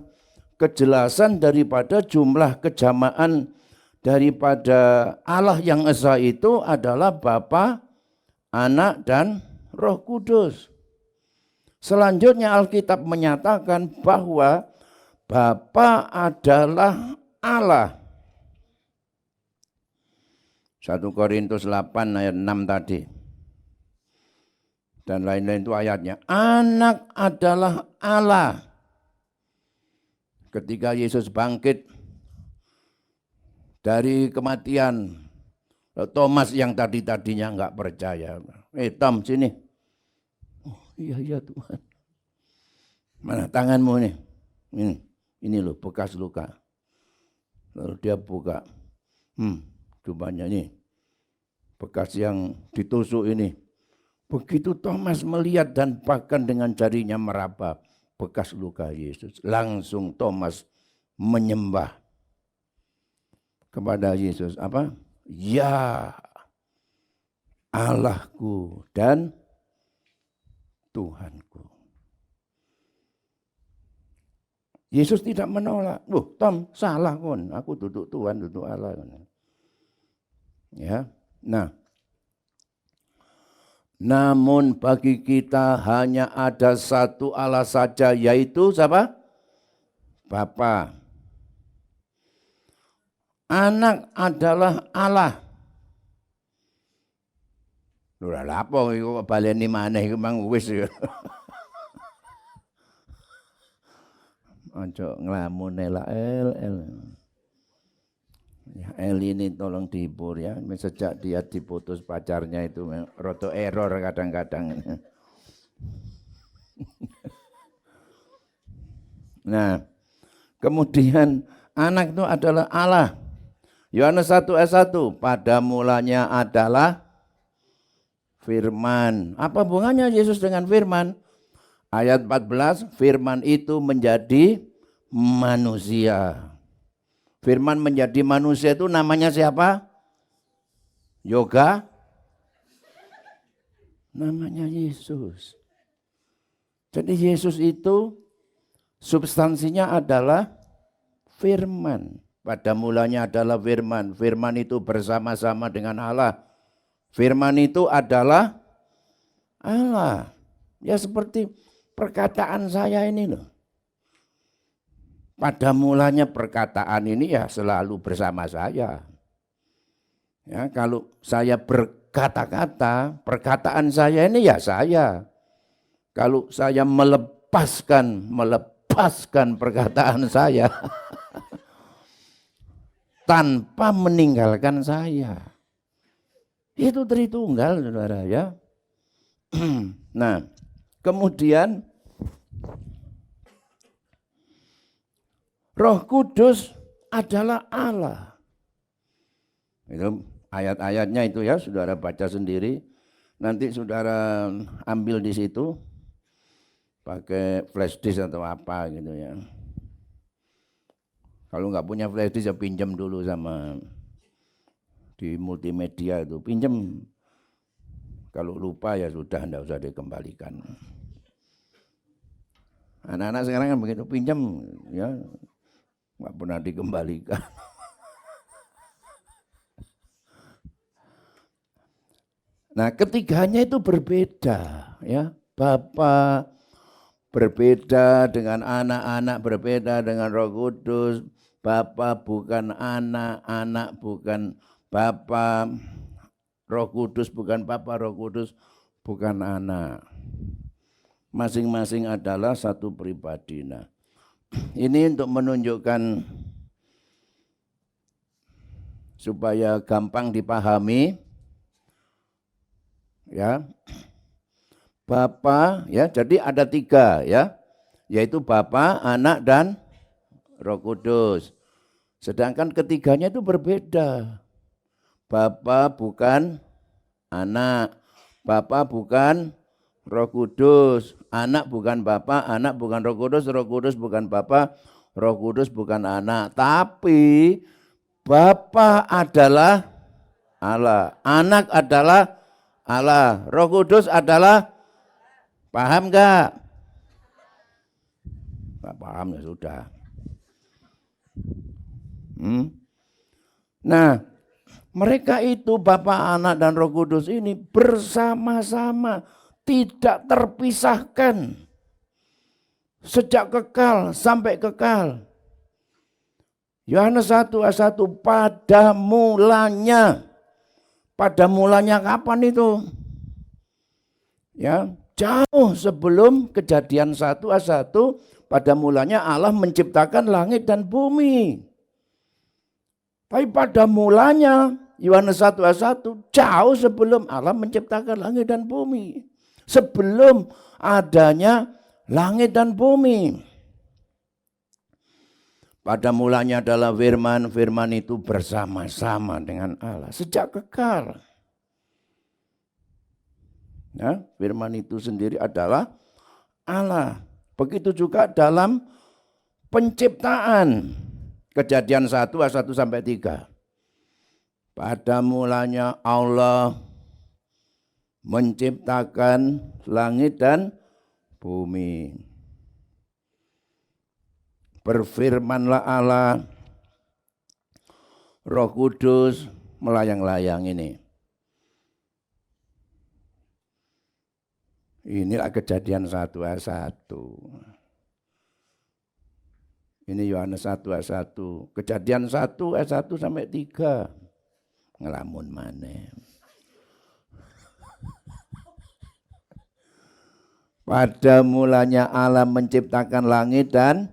[SPEAKER 2] kejelasan daripada jumlah kejamaan daripada Allah yang Esa itu adalah Bapa, Anak, dan Roh Kudus. Selanjutnya Alkitab menyatakan bahwa Bapa adalah Allah. 1 Korintus 8 ayat 6 tadi. Dan lain-lain itu ayatnya. Anak adalah Allah. Ketika Yesus bangkit dari kematian, Thomas yang tadinya enggak percaya. Tom sini. Oh iya Tuhan. Mana tanganmu nih? Ini loh bekas luka. Lalu dia buka. Rupanya ini bekas yang ditusuk ini. Begitu Thomas melihat dan bahkan dengan jarinya meraba bekas luka Yesus. Langsung Thomas menyembah kepada Yesus. Apa? Ya Allahku dan Tuhanku. Yesus tidak menolak. Tom salah kon. Aku duduk Tuhan, duduk Allah. Ya, nah, namun bagi kita hanya ada satu Allah saja, yaitu siapa? Bapa. Anak adalah Allah. Lha apa iku baleni maneh iku mang wis. Ojo nglamune la el. Ya, Eli ini tolong dihibur ya. Sejak dia diputus pacarnya itu roto error kadang-kadang. Nah, kemudian anak itu adalah Allah. Yohanes 1 ayat 1, pada mulanya adalah firman. Apa hubungannya Yesus dengan firman? Ayat 14, firman itu menjadi manusia. Firman menjadi manusia itu namanya siapa? Yoga? Namanya Yesus. Jadi Yesus itu substansinya adalah firman. Pada mulanya adalah firman. Firman itu bersama-sama dengan Allah. Firman itu adalah Allah. Ya seperti perkataan saya ini loh. Pada mulanya perkataan ini ya selalu bersama saya. Ya, kalau saya berkata-kata, perkataan saya ini ya saya. Kalau saya melepaskan perkataan saya tanpa meninggalkan saya. Itu Tritunggal, saudara ya. Nah, kemudian Roh Kudus adalah Allah. Itu ayat-ayatnya itu ya, saudara baca sendiri. Nanti saudara ambil di situ pakai flash disk atau apa gitu ya. Kalau nggak punya flash disk ya pinjam dulu sama di multimedia itu, pinjam. Kalau lupa ya sudah, enggak usah dikembalikan. Anak-anak sekarang kan begitu, pinjam ya nggak pernah dikembalikan. Nah, ketiganya itu berbeda ya. Bapa berbeda dengan anak-anak, berbeda dengan Roh Kudus. Bapa bukan anak, anak bukan bapa, Roh Kudus bukan bapa, Roh Kudus bukan anak. Masing-masing adalah satu pribadi. Nah, ini untuk menunjukkan supaya gampang dipahami. Ya, Bapa ya, jadi ada 3 ya, yaitu Bapa, Anak dan Roh Kudus. Sedangkan ketiganya itu berbeda. Bapa bukan anak, Bapa bukan Roh Kudus, anak bukan Bapa, anak bukan Roh Kudus bukan Bapa, Roh Kudus bukan anak. Tapi Bapa adalah Allah, anak adalah Allah, Roh Kudus adalah, paham enggak? Enggak paham ya sudah. Nah, mereka itu Bapa, Anak dan Roh Kudus ini bersama-sama, tidak terpisahkan. Sejak kekal sampai kekal. Yohanes 1:1, pada mulanya. Pada mulanya kapan itu? Ya, jauh sebelum Kejadian 1:1, pada mulanya Allah menciptakan langit dan bumi. Tapi pada mulanya Yohanes 1:1, jauh sebelum Allah menciptakan langit dan bumi. Sebelum adanya langit dan bumi. Pada mulanya adalah firman, firman itu bersama-sama dengan Allah sejak kekal. Ya, firman itu sendiri adalah Allah. Begitu juga dalam penciptaan. Kejadian 1:1-3. Pada mulanya Allah menciptakan langit dan bumi. Berfirmanlah Allah, Roh Kudus melayang-layang ini. Inilah Kejadian 1:1. Ini Yohanes 1:1. Kejadian 1:1-3. Ngelamun maneh. Pada mulanya Allah menciptakan langit dan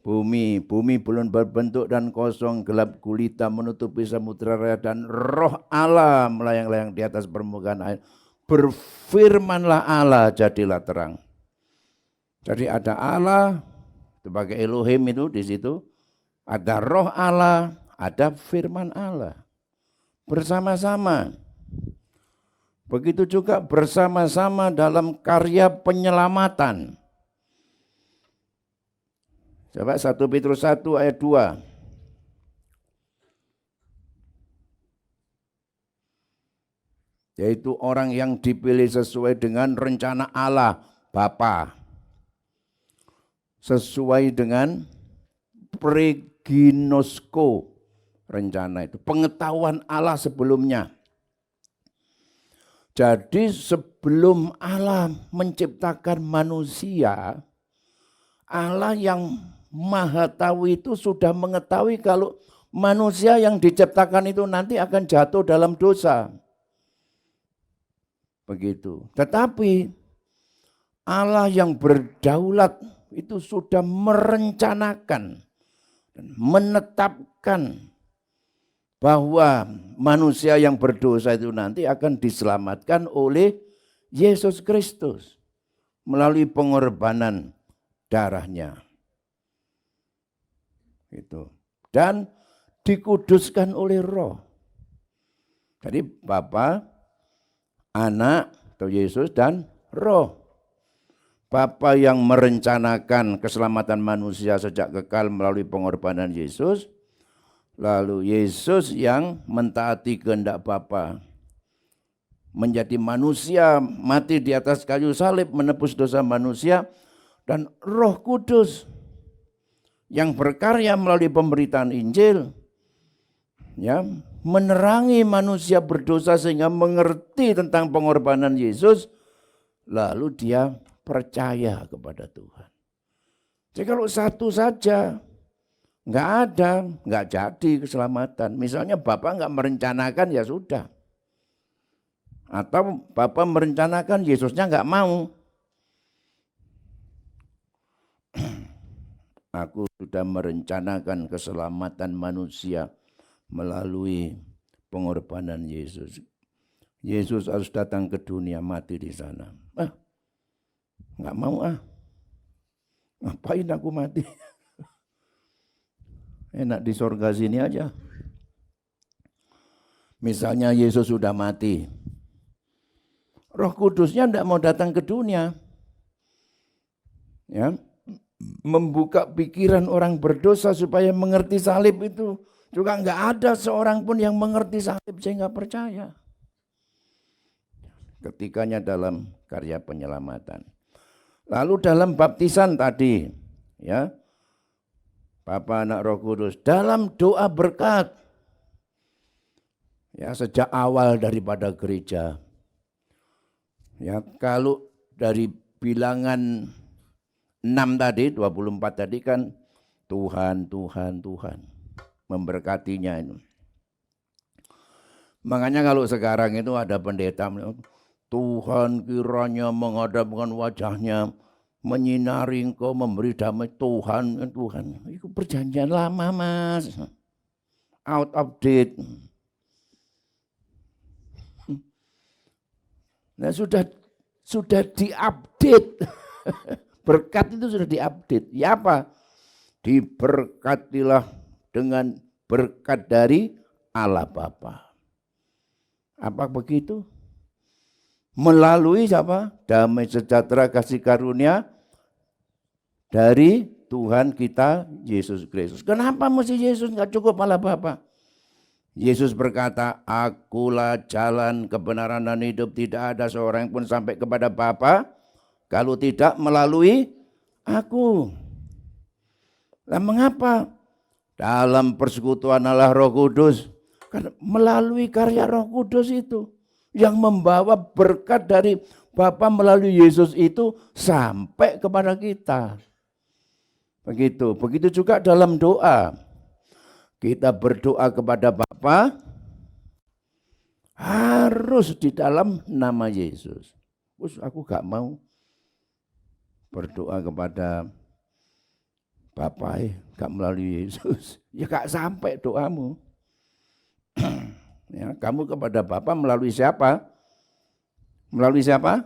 [SPEAKER 2] bumi. Bumi belum berbentuk dan kosong, gelap gulita menutupi samudera raya, dan roh Allah melayang-layang di atas permukaan air. Berfirmanlah Allah, jadilah terang. Jadi ada Allah sebagai Elohim itu di situ, ada roh Allah, ada firman Allah. Bersama-sama. Begitu juga bersama-sama dalam karya penyelamatan. Coba 1 Petrus 1:2. Yaitu orang yang dipilih sesuai dengan rencana Allah Bapa. Sesuai dengan preginosko, rencana itu. Pengetahuan Allah sebelumnya. Jadi sebelum Allah menciptakan manusia, Allah yang Maha Tahu itu sudah mengetahui kalau manusia yang diciptakan itu nanti akan jatuh dalam dosa. Begitu. Tetapi Allah yang berdaulat itu sudah merencanakan dan menetapkan bahwa manusia yang berdosa itu nanti akan diselamatkan oleh Yesus Kristus melalui pengorbanan darahnya. Itu. dan dikuduskan oleh Roh. Jadi Bapa, Anak atau Yesus dan Roh. Bapa yang merencanakan keselamatan manusia sejak kekal melalui pengorbanan Yesus. Lalu Yesus yang mentaati kehendak Bapa. Menjadi manusia, mati di atas kayu salib, menebus dosa manusia. Dan Roh Kudus yang berkarya melalui pemberitaan Injil. Ya, menerangi manusia berdosa sehingga mengerti tentang pengorbanan Yesus. Lalu dia percaya kepada Tuhan. Jadi kalau satu saja nggak ada, nggak jadi keselamatan. Misalnya Bapak nggak merencanakan ya sudah. Atau Bapak merencanakan Yesusnya nggak mau. Aku sudah merencanakan keselamatan manusia melalui pengorbanan Yesus. Yesus harus datang ke dunia, mati di sana. Nggak mau ngapain aku mati? Enak di sorga sini aja. Misalnya Yesus sudah mati, Roh Kudusnya tidak mau datang ke dunia, ya, membuka pikiran orang berdosa supaya mengerti salib itu juga nggak ada seorang pun yang mengerti salib sehingga percaya. Ketikanya dalam karya penyelamatan. Lalu dalam baptisan tadi, ya, Bapa, Anak, Roh Kudus, dalam doa berkat, ya, sejak awal daripada gereja, ya, kalau dari bilangan 6 tadi, 24 tadi kan Tuhan, Tuhan, Tuhan memberkatinya itu. Makanya kalau sekarang itu ada pendeta, Tuhan kiranya menghadapkan wajahnya, menyinari engkau, memberi damai. Tuhan, Tuhan. Itu perjanjian lama, Mas. Out of date. Nah, sudah diupdate. Berkat itu sudah diupdate. Ya apa? Diberkatilah dengan berkat dari Allah Bapa. Apa begitu? Melalui siapa? Damai sejahtera kasih karunia dari Tuhan kita Yesus Kristus. Kenapa mesti Yesus, nggak cukup Allah Bapa? Yesus berkata, akulah jalan, kebenaran dan hidup. Tidak ada seorang pun sampai kepada Bapa kalau tidak melalui aku. Nah, mengapa? Dalam persekutuan Allah Roh Kudus. Karena melalui karya Roh Kudus itu yang membawa berkat dari Bapa melalui Yesus itu sampai kepada kita. Begitu. Begitu juga dalam doa. Kita berdoa kepada Bapa harus di dalam nama Yesus. Aku gak mau berdoa kepada Bapa gak melalui Yesus. Ya gak sampai doamu. Ya, kamu kepada Bapa melalui siapa? Melalui siapa?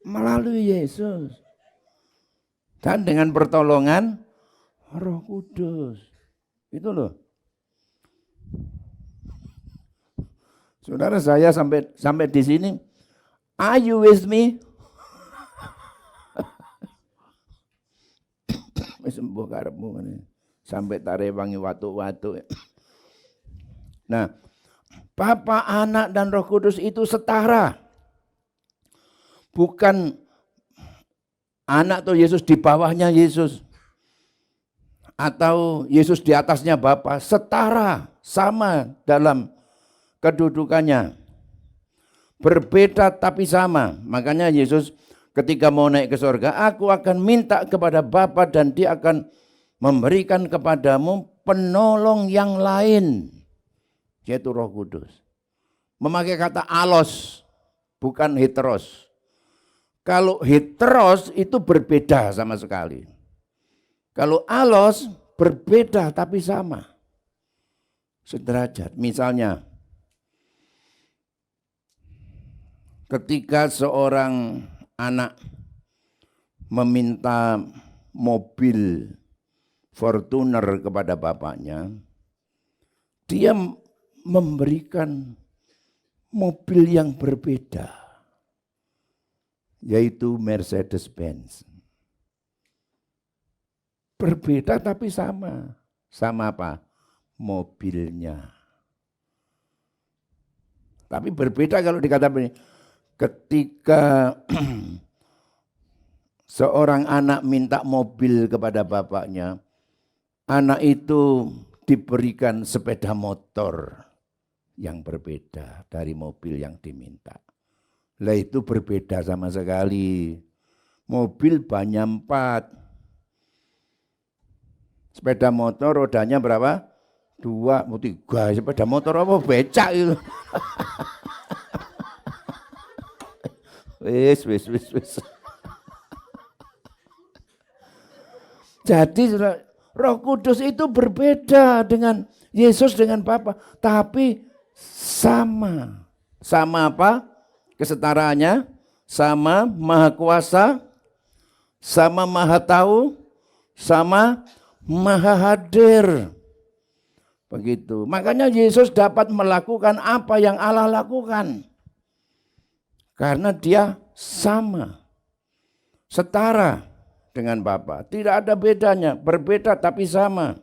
[SPEAKER 2] Melalui Yesus. Dan dengan pertolongan Roh Kudus. Itu loh. Saudara, saya sampai di sini. Are you with me? Sembuh karepmu sampai tarewangi watu-watu. Nah, Bapa, Anak dan Roh Kudus itu setara. Bukan Anak atau Yesus di bawahnya Yesus atau Yesus di atasnya Bapa, setara, sama dalam kedudukannya. Berbeda tapi sama. Makanya Yesus ketika mau naik ke surga, aku akan minta kepada Bapa dan dia akan memberikan kepadamu penolong yang lain, yaitu Roh Kudus. Memakai kata alos, bukan heteros. Kalau heteros itu berbeda sama sekali. Kalau alos berbeda tapi sama. Sederajat. Misalnya, ketika seorang anak meminta mobil Fortuner kepada bapaknya, dia memberikan mobil yang berbeda, yaitu Mercedes-Benz. Berbeda tapi sama. Sama apa? Mobilnya. Tapi berbeda kalau dikatakan ketika seorang anak minta mobil kepada bapaknya, anak itu diberikan sepeda motor yang berbeda dari mobil yang diminta. Lah itu berbeda sama sekali. Mobil bannya 4. Sepeda motor rodanya berapa? 2, 3. Sepeda motor apa? Becak itu. Wis. Jadi Roh Kudus itu berbeda dengan Yesus dengan Bapa, tapi sama. Sama apa? Kesetaraannya, sama Maha Kuasa, sama Maha Tahu, sama Maha Hadir. Begitu. Makanya Yesus dapat melakukan apa yang Allah lakukan. Karena dia sama. Setara dengan Bapa. Tidak ada bedanya. Berbeda tapi sama.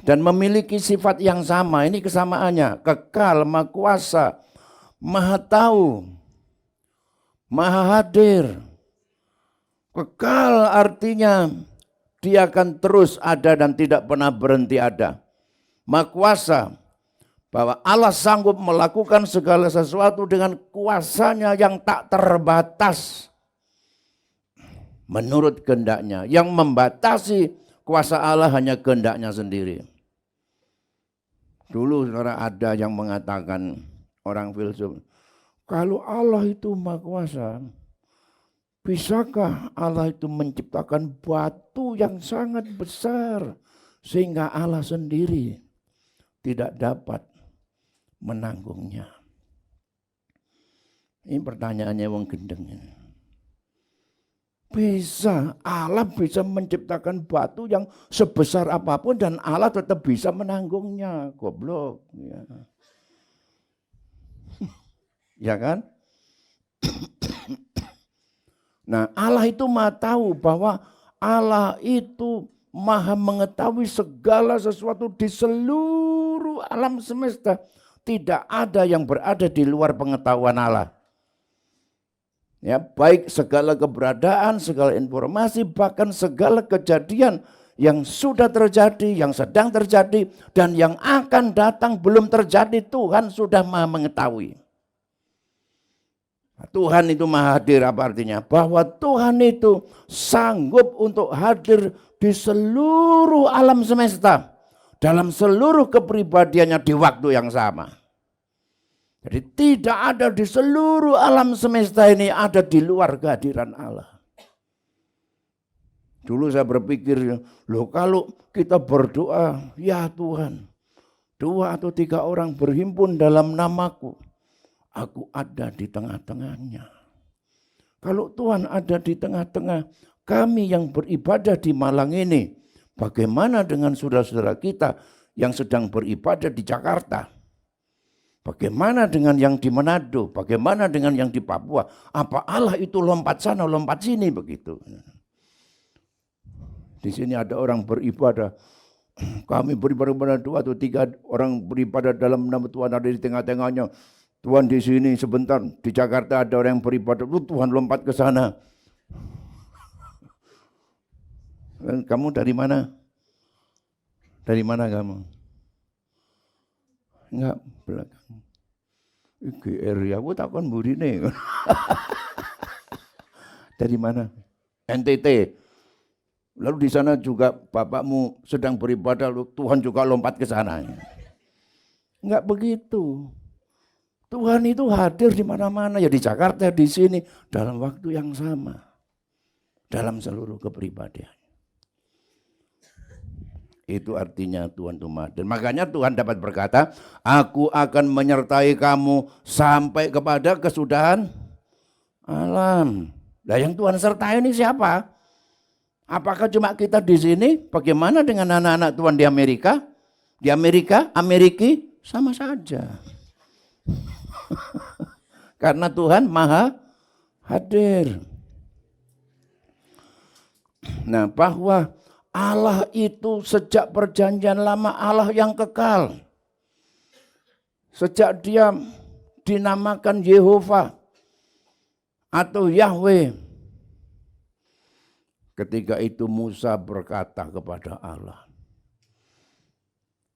[SPEAKER 2] Dan memiliki sifat yang sama. Ini kesamaannya. Kekal, Maha Kuasa, Maha Tahu, Maha Hadir. Kekal artinya dia akan terus ada dan tidak pernah berhenti ada. Maha Kuasa, bahwa Allah sanggup melakukan segala sesuatu dengan kuasanya yang tak terbatas. Menurut kehendaknya. Yang membatasi kuasa Allah hanya kehendaknya sendiri. Dulu saudara ada yang mengatakan, orang filsuf, kalau Allah itu Maha Kuasa, bisakah Allah itu menciptakan batu yang sangat besar sehingga Allah sendiri tidak dapat menanggungnya? Ini pertanyaannya wong gendeng. Bisa, Allah bisa menciptakan batu yang sebesar apapun dan Allah tetap bisa menanggungnya. Goblok. Ya, ya kan? Nah, Allah itu Maha tahu bahwa Allah itu Maha mengetahui segala sesuatu di seluruh alam semesta. Tidak ada yang berada di luar pengetahuan Allah. Ya, baik segala keberadaan, segala informasi, bahkan segala kejadian yang sudah terjadi, yang sedang terjadi, dan yang akan datang belum terjadi, Tuhan sudah Maha mengetahui. Tuhan itu Maha Hadir, apa artinya? Bahwa Tuhan itu sanggup untuk hadir di seluruh alam semesta, dalam seluruh kepribadiannya di waktu yang sama. Jadi tidak ada di seluruh alam semesta ini ada di luar kehadiran Allah. Dulu saya berpikir, loh kalau kita berdoa, ya Tuhan, 2 atau 3 orang berhimpun dalam namaku, aku ada di tengah-tengahnya. Kalau Tuhan ada di tengah-tengah kami yang beribadah di Malang ini, bagaimana dengan saudara-saudara kita yang sedang beribadah di Jakarta? Bagaimana dengan yang di Manado? Bagaimana dengan yang di Papua? Apa Allah itu lompat sana, lompat sini begitu? Di sini ada orang beribadah. Kami beribadah 2 atau 3 orang beribadah dalam nama Tuhan ada di tengah-tengahnya. Tuhan di sini sebentar. Di Jakarta ada orang yang beribadah. Tuhan lompat ke sana. Kamu dari mana? Dari mana kamu? Enggak, belakang. GR ya, aku takkan burine. Dari mana? NTT. Lalu di sana juga bapakmu sedang beribadah, Tuhan juga lompat ke sana. Enggak begitu. Tuhan itu hadir di mana-mana, ya di Jakarta, di sini, dalam waktu yang sama. Dalam seluruh kepribadian. Itu artinya Tuhan itu Maha. Dan makanya Tuhan dapat berkata, aku akan menyertai kamu sampai kepada kesudahan alam. Nah, yang Tuhan sertai ini siapa? Apakah cuma kita di sini? Bagaimana dengan anak-anak Tuhan di Amerika? Di Amerika, Ameriki sama saja. Karena Tuhan maha hadir. Nah, bahwa Allah itu sejak perjanjian lama Allah yang kekal. Sejak dia dinamakan Yehova atau Yahweh. Ketika itu Musa berkata kepada Allah,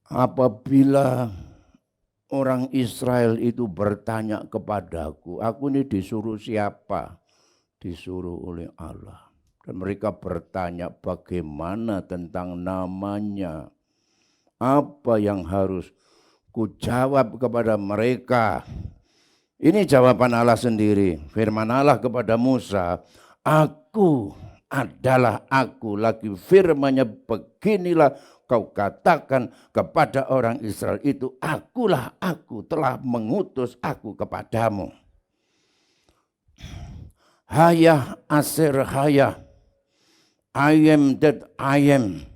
[SPEAKER 2] apabila orang Israel itu bertanya kepadaku, aku ini disuruh siapa? Disuruh oleh Allah. Dan mereka bertanya bagaimana tentang namanya. Apa yang harus kujawab kepada mereka? Ini jawaban Allah sendiri. Firman Allah kepada Musa, aku adalah aku. Lagi firman-Nya beginilah kau katakan kepada orang Israel itu, akulah aku telah mengutus aku kepadamu. Hayah Aser Hayah. I am that I am.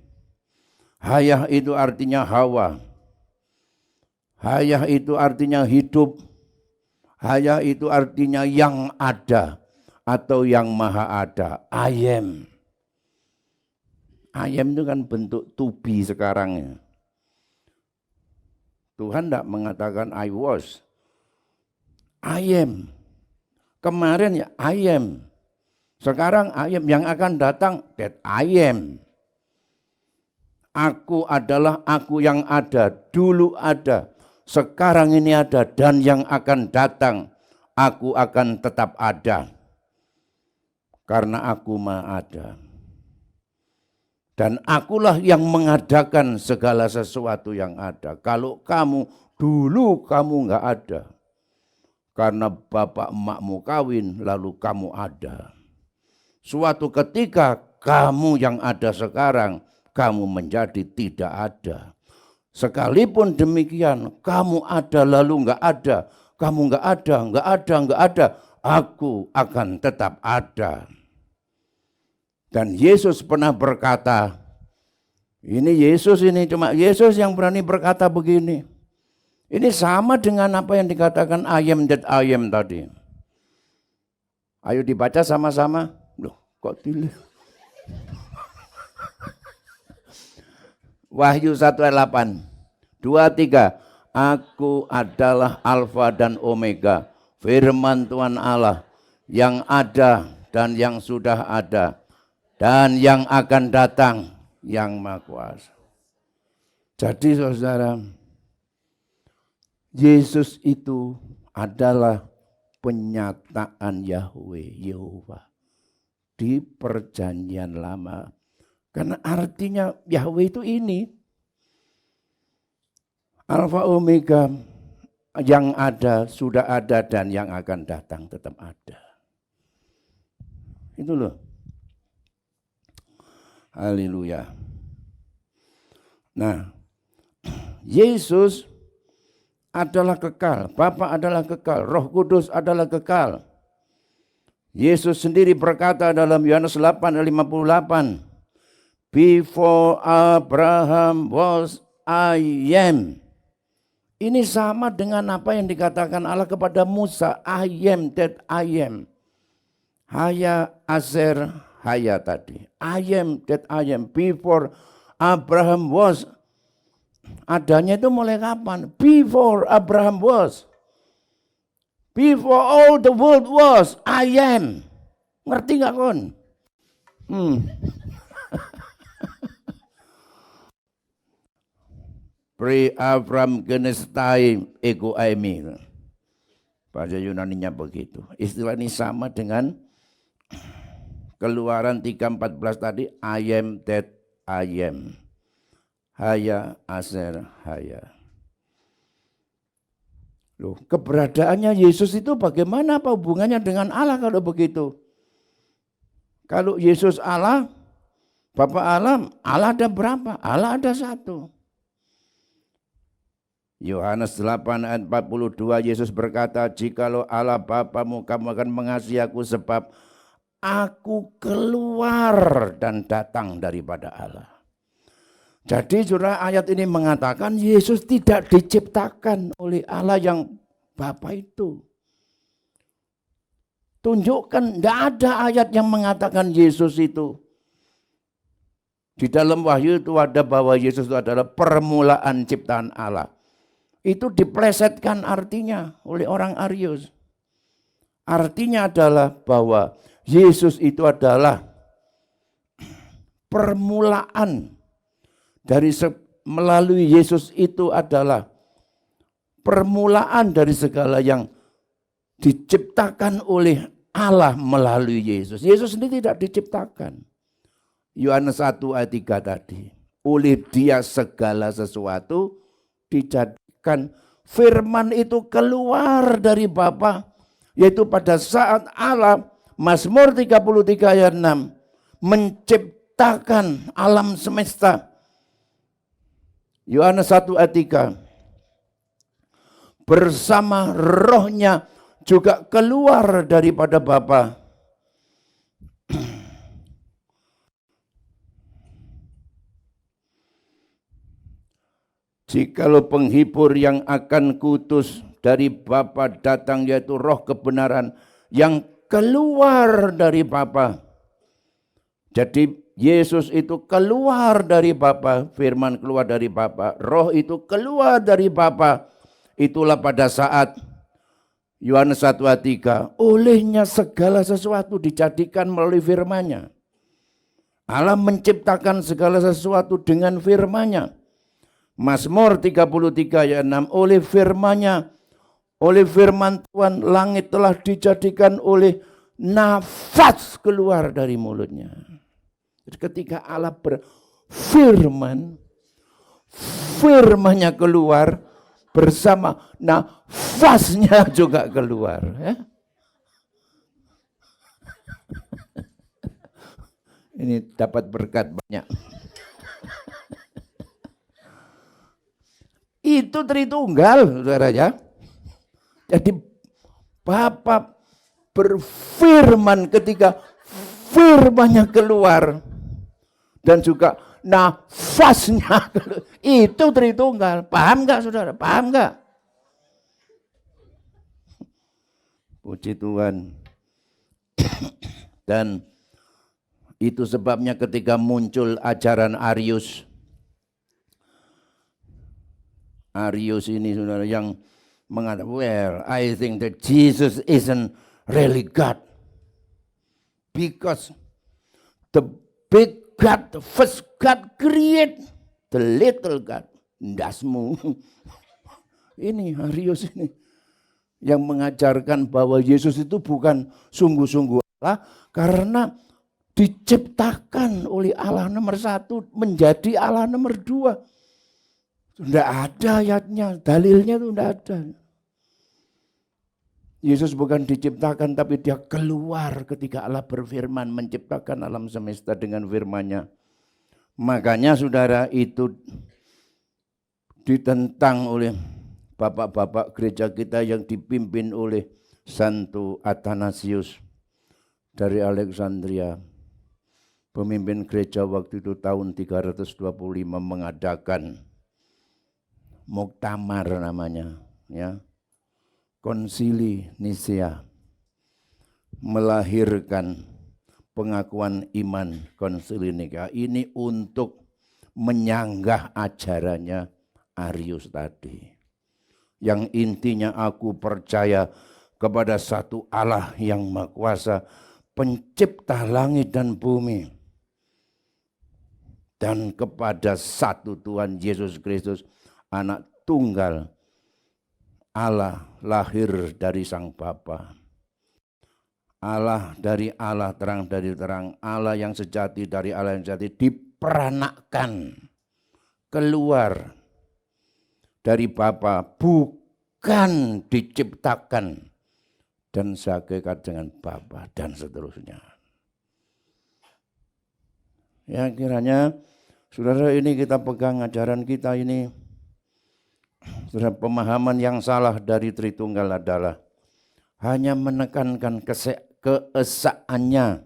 [SPEAKER 2] Hayah itu artinya Hawa. Hayah itu artinya hidup. Hayah itu artinya yang ada atau yang maha ada. I am. I am itu kan bentuk to be sekarang ya. Tuhan tidak mengatakan I was. I am. Kemarin ya I am. Sekarang I am, yang akan datang that I am. Aku adalah aku yang ada, dulu ada, sekarang ini ada, dan yang akan datang aku akan tetap ada. Karena aku maha ada. Dan akulah yang mengadakan segala sesuatu yang ada. Kalau kamu dulu kamu enggak ada. Karena bapak emakmu kawin lalu kamu ada. Suatu ketika kamu yang ada sekarang, kamu menjadi tidak ada. Sekalipun demikian, kamu ada lalu enggak ada. Kamu enggak ada. Aku akan tetap ada. Dan Yesus pernah berkata, ini Yesus ini cuma Yesus yang berani berkata begini. Ini sama dengan apa yang dikatakan I am that I am tadi. Ayo dibaca sama-sama. Loh, kok pilih? Wahyu 1 ayat 8. 2, 3. Aku adalah Alfa dan Omega. Firman Tuhan Allah yang ada dan yang sudah ada. Dan yang akan datang yang Maha Kuasa. Jadi saudara, Yesus itu adalah penyataan Yahweh, Yehova di perjanjian lama. Karena artinya Yahweh itu ini. Alfa Omega yang ada, sudah ada, dan yang akan datang tetap ada. Itu loh. Haleluya. Nah, Yesus adalah kekal, Bapa adalah kekal, Roh Kudus adalah kekal. Yesus sendiri berkata dalam Yohanes 8:58, Before Abraham was, I am. Ini sama dengan apa yang dikatakan Allah kepada Musa, I am that I am. Haya Aser Haya tadi. I am that I am. Before Abraham was. Adanya itu mulai kapan? Before Abraham was. Before all the world was. I am. Ngerti gak kon? Pre-Abraham genestai ego aimi. Bahasa Yunaninya begitu. Istilah ini sama dengan Keluaran 3:14 tadi, I am that I am. Haya Aser Haya. Loh, keberadaannya Yesus itu bagaimana, apa hubungannya dengan Allah kalau begitu? Kalau Yesus Allah, Bapa Allah, Allah ada berapa? Allah ada satu. Yohanes 8 ayat 42 Yesus berkata, jikalau Allah Bapamu, kamu akan mengasihi aku sebab aku keluar dan datang daripada Allah. Jadi saudara, ayat ini mengatakan Yesus tidak diciptakan oleh Allah yang Bapa itu. Tunjukkan, tidak ada ayat yang mengatakan Yesus itu. Di dalam Wahyu itu ada bahwa Yesus itu adalah permulaan ciptaan Allah. Itu diplesetkan artinya oleh orang Arius. Artinya adalah bahwa Yesus itu adalah permulaan dari melalui Yesus itu adalah permulaan dari segala yang diciptakan oleh Allah melalui Yesus. Yesus sendiri tidak diciptakan. Yohanes 1 ayat 3 tadi. Oleh Dia segala sesuatu dijadikan. Firman itu keluar dari Bapa, yaitu pada saat Allah, Mazmur 33 ayat 6, menciptakan alam semesta. Yohanes 1 ayat 3. Bersama rohnya juga keluar daripada Bapa. Jikalau penghibur yang akan kuutus dari Bapa datang, yaitu roh kebenaran yang keluar dari Bapa. Jadi Yesus itu keluar dari Bapa, firman keluar dari Bapa, roh itu keluar dari Bapa. Itulah pada saat Yohanes 1 ayat 3, olehnya segala sesuatu dijadikan melalui firman-Nya. Allah menciptakan segala sesuatu dengan firman-Nya. Mazmur 33 ayat 6, oleh firman-Nya, oleh firman Tuhan langit telah dijadikan oleh nafas keluar dari mulutnya. Jadi ketika Allah berfirman, firman-Nya keluar, bersama nafasnya juga keluar. Ya? Ini dapat berkat banyak. Itu Tritunggal, saudara ya. Jadi Bapa berfirman ketika firman-Nya keluar dan juga nafasnya keluar. Itu Tritunggal. Paham nggak saudara? Paham nggak? Puji Tuhan. Dan itu sebabnya ketika muncul ajaran Arius ini saudara yang mengatakan, well, I think that Jesus isn't really God. Because the big God, the first God create the little God. Ndasmu. Ini Arius ini yang mengajarkan bahwa Yesus itu bukan sungguh-sungguh Allah karena diciptakan oleh Allah nomor 1 menjadi Allah nomor 2. Tidak ada ayatnya, dalilnya itu tidak ada. Yesus bukan diciptakan tapi dia keluar ketika Allah berfirman menciptakan alam semesta dengan firman-Nya. Makanya saudara itu ditentang oleh bapak-bapak gereja kita yang dipimpin oleh Santo Athanasius dari Alexandria. Pemimpin gereja waktu itu tahun 325 mengadakan muktamar namanya, ya, konsili Nisea, melahirkan pengakuan iman konsili Nikea ini untuk menyanggah ajarannya Arius tadi, yang intinya aku percaya kepada satu Allah yang Maha Kuasa, pencipta langit dan bumi, dan kepada satu Tuhan Yesus Kristus, anak tunggal Allah, lahir dari Sang Bapa. Allah dari Allah, terang dari terang, Allah yang sejati dari Allah yang sejati, diperanakkan keluar dari Bapa, bukan diciptakan dan sehakikat dengan Bapa, dan seterusnya. Ya, kiranya saudara ini kita pegang ajaran kita ini. Saudara, pemahaman yang salah dari Tritunggal adalah hanya menekankan keesaannya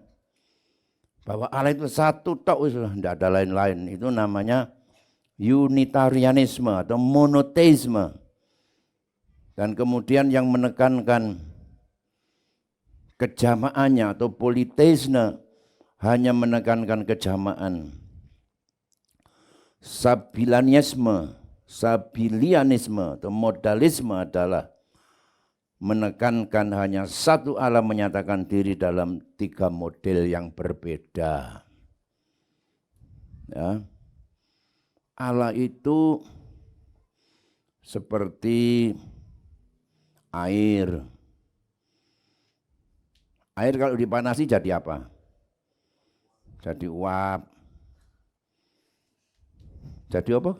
[SPEAKER 2] Bahwa Allah itu satu tok, tidak ada lain-lain. Itu namanya Unitarianisme atau monoteisme. Dan kemudian yang menekankan kejamaannya atau politeisme hanya menekankan kejamaan. Sabilianisme atau modalisme adalah menekankan hanya satu Allah menyatakan diri dalam 3 model yang berbeda. Ya. Allah itu seperti air. Air kalau dipanasi jadi apa? Jadi uap. Jadi apa?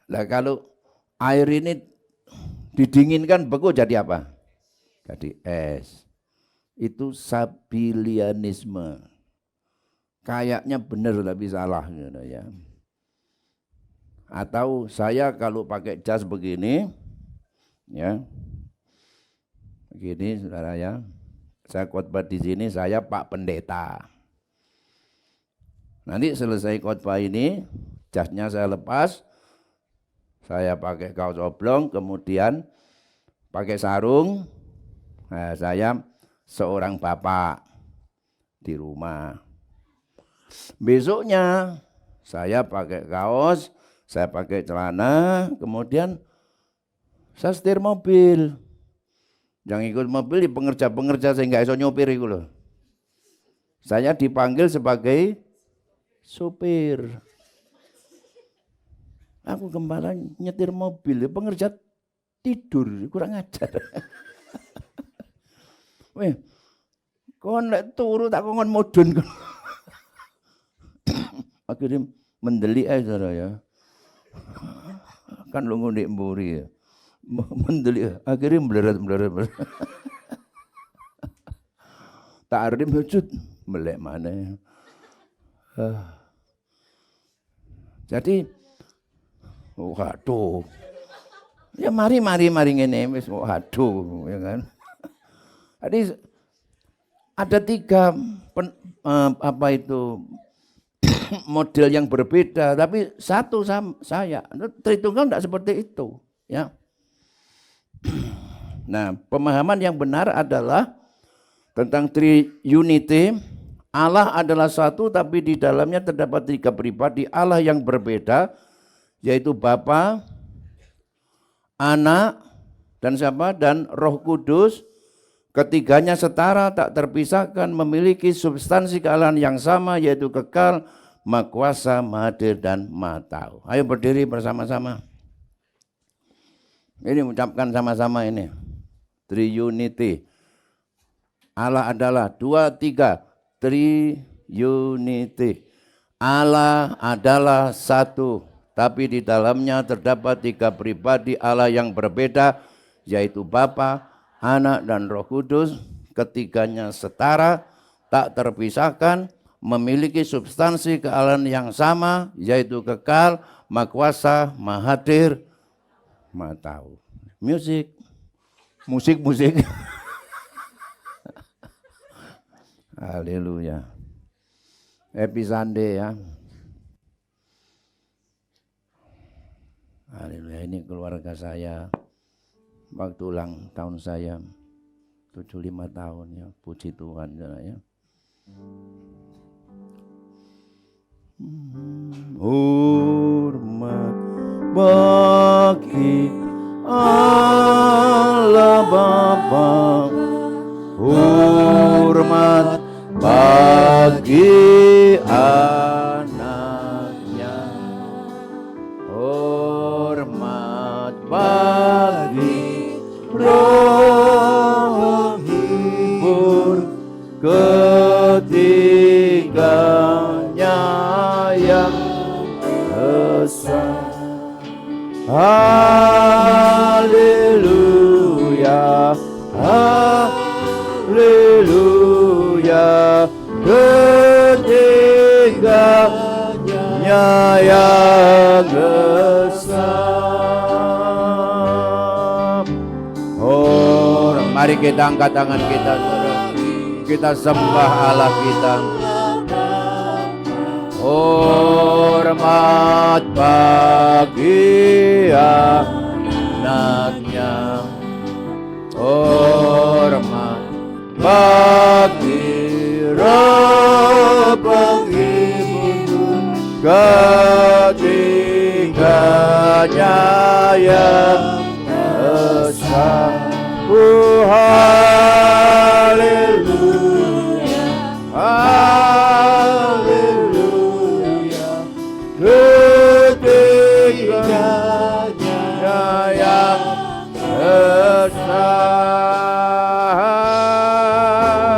[SPEAKER 2] Nah kalau air ini didinginkan beku jadi apa? Jadi es. Itu sabilianisme. Kayaknya benar tapi salah gitu ya. Atau saya kalau pakai jas begini, ya, begini saudara ya, saya khotbah di sini saya Pak Pendeta. Nanti selesai khotbah ini, jasnya saya lepas, saya pakai kaos oblong, kemudian pakai sarung. Nah, saya seorang bapak di rumah. Besoknya saya pakai kaos, saya pakai celana, kemudian saya setir mobil. Yang ikut mobil di pengerja-pengerja sehingga iso nyopir itu loh. Saya dipanggil sebagai sopir. Aku kemarin nyetir mobil, pengerja tidur, kurang ajar. Weh, kon lek turu tak kon mudun. Akhirnya mendelik aja ya. Kan lu ngunik mburi ya. Mendelik, akhirnya melerat. Tak arep wujud melek mana. Jadi waduh. Ya mari ngene wis waduh ya kan. Jadi ada 3 model yang berbeda, tapi satu saya. Tritunggal tidak seperti itu, ya. Nah, pemahaman yang benar adalah tentang Trinity. Allah adalah satu, tapi di dalamnya terdapat 3 pribadi Allah yang berbeda, yaitu Bapa, Anak, dan siapa? Dan Roh Kudus. Ketiganya setara, tak terpisahkan, memiliki substansi kealahan yang sama, yaitu kekal, Maha Kuasa, Maha Hadir, dan Maha Tahu. Ayo berdiri bersama-sama. Ini ucapkan sama-sama ini. Triunity. Allah adalah 2, 3. Triunity. Allah adalah satu, tapi di dalamnya terdapat 3 pribadi Allah yang berbeda, yaitu Bapa, Anak, dan Roh Kudus. Ketiganya setara, tak terpisahkan, memiliki substansi kealahan yang sama, yaitu kekal, Maha Kuasa, Maha Hadir, Maha Tahu. Musik. Haleluya. Happy Sunday ya. Haleluya. Ini keluarga saya waktu ulang tahun saya 75 tahun ya. Puji Tuhan ya. Hormat bagi Allah Bapa, hormat bagi anaknya, hormat bagi roh hibur ketiganya yang esa. Haleluya, haleluya, ketiganya yang esa. Oh, mari kita angkat tangan kita, saudara. kita sembah Allah kita. Hormat bagi anaknya, hormat bagi Roh penghibur ketiganya yang esa. Haleluya, haleluya, ketiganya yang esa.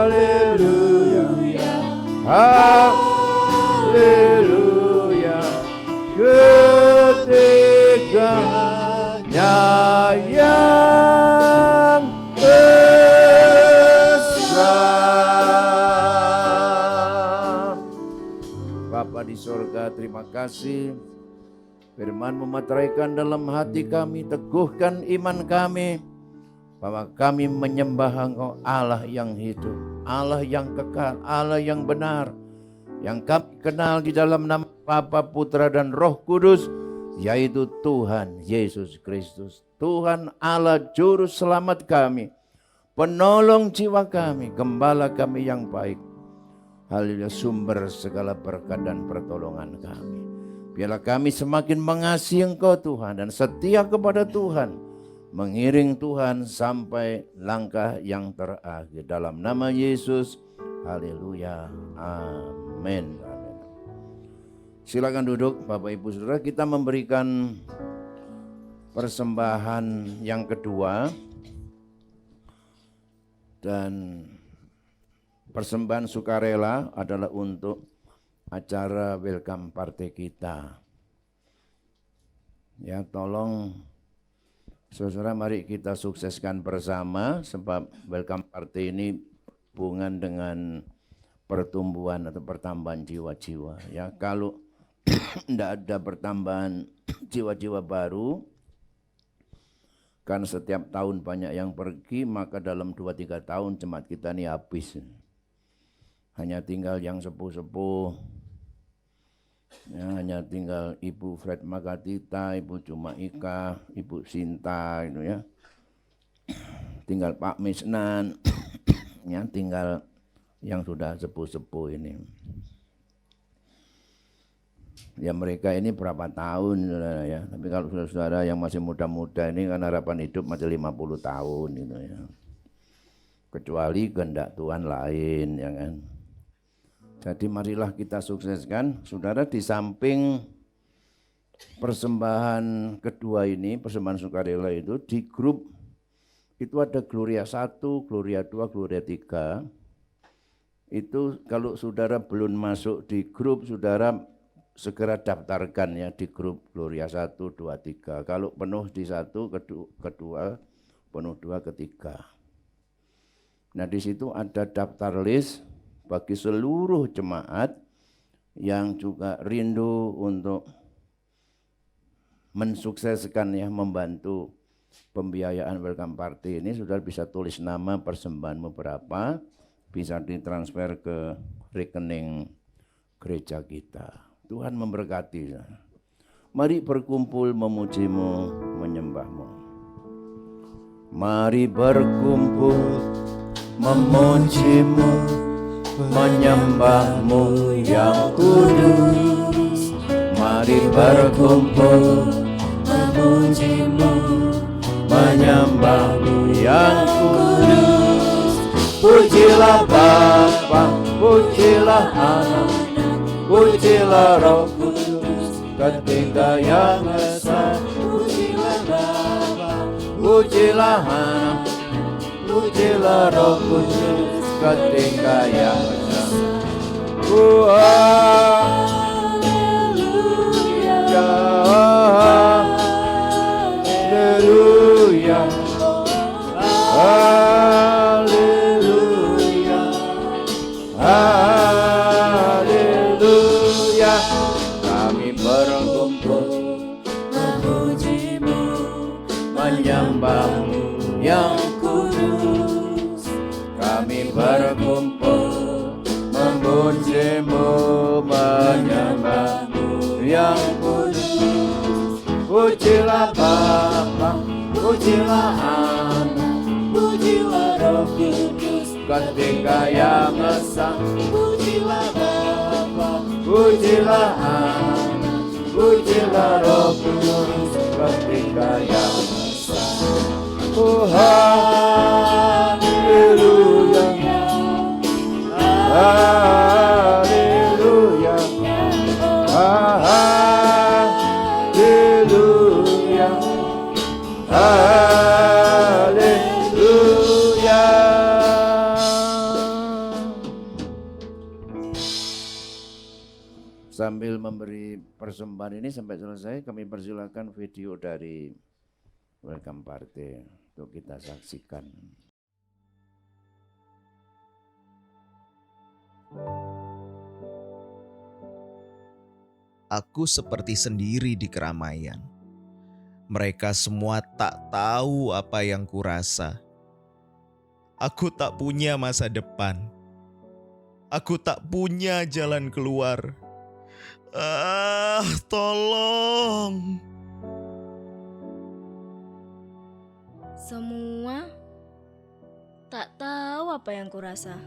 [SPEAKER 2] Haleluya, haleluya, ketiganya yang esa. Bapa di sorga, terima kasih. Firman memeteraikan dalam hati kami, teguhkan iman kami bahwa kami menyembah Engkau Allah yang hidup, Allah yang kekal, Allah yang benar, yang kami kenal di dalam nama Bapa, Putra dan Roh Kudus, yaitu Tuhan Yesus Kristus, Tuhan Allah Juru Selamat kami, penolong jiwa kami, gembala kami yang baik. Haleluya, sumber segala berkat dan pertolongan kami. Biarlah kami semakin mengasihi Engkau Tuhan dan setia kepada Tuhan, mengiring Tuhan sampai langkah yang terakhir. Dalam nama Yesus, haleluya, amin. Amin. Silakan duduk Bapak Ibu Saudara, kita memberikan persembahan yang kedua. Dan persembahan sukarela adalah untuk acara welcome party kita. Ya, tolong saudara, mari kita sukseskan bersama, sebab welcome party ini hubungan dengan pertumbuhan atau pertambahan jiwa-jiwa. Ya, kalau tidak ada pertambahan jiwa-jiwa baru, kan setiap tahun banyak yang pergi, maka dalam 2-3 tahun jemaat kita ini habis. Hanya tinggal yang sepuh-sepuh, ya, hanya tinggal Ibu Fred Makatita, Ibu Cuma Ika, Ibu Sinta, itu ya. Tinggal Pak Misnan, ya, tinggal yang sudah sepuh-sepuh ini. Ya, mereka ini berapa tahun, saudara, ya. Tapi kalau saudara yang masih muda-muda ini kan harapan hidup masih 50 tahun gitu ya. Kecuali kehendak Tuhan lain, ya kan. Jadi marilah kita sukseskan. Saudara, di samping persembahan kedua ini, persembahan sukarela itu, di grup itu ada Gloria 1, Gloria 2, Gloria 3. Itu kalau saudara belum masuk di grup, saudara segera daftarkan ya di grup Gloria 1, 2, 3. Kalau penuh di 1, kedua, penuh 2, ketiga. Nah, di situ ada daftar list bagi seluruh jemaat yang juga rindu untuk mensukseskan ya, membantu pembiayaan welcome party ini. Saudara bisa tulis nama, persembahanmu berapa, bisa ditransfer ke rekening gereja kita. Tuhan memberkati. Mari berkumpul memujimu, menyembahmu. Mari berkumpul memujimu, menyembahmu yang kudus. Mari berkumpul memujimu, menyembahmu yang kudus. Pujilah Bapa, pujilah Anak, pujilah Roh Kudus, ketiga yang esa. Pujilah Bapa, pujilah Anak, pujilah Roh Kudus, ketiga yang esa. Haleluya, haleluya, haleluya. Kami berkumpul memujimu, menyembahmu yang kudus. Kami berkumpul pujilah Bapa, pujilah Anak,
[SPEAKER 3] Pujilah Roh Kudus,
[SPEAKER 2] ketika yang esa,
[SPEAKER 3] pujilah Bapa,
[SPEAKER 2] pujilah Anak, pujilah Roh Kudus, ketika yang esa. Oh haleluya, haleluya, haleluya, haleluya. Sambil memberi persembahan ini sampai selesai, kami persilakan video dari Welcome Party untuk kita saksikan.
[SPEAKER 1] Aku seperti sendiri di keramaian. Mereka semua tak tahu apa yang kurasa. Aku tak punya masa depan. Aku tak punya jalan keluar. Tolong.
[SPEAKER 4] Semua tak tahu apa yang kurasa.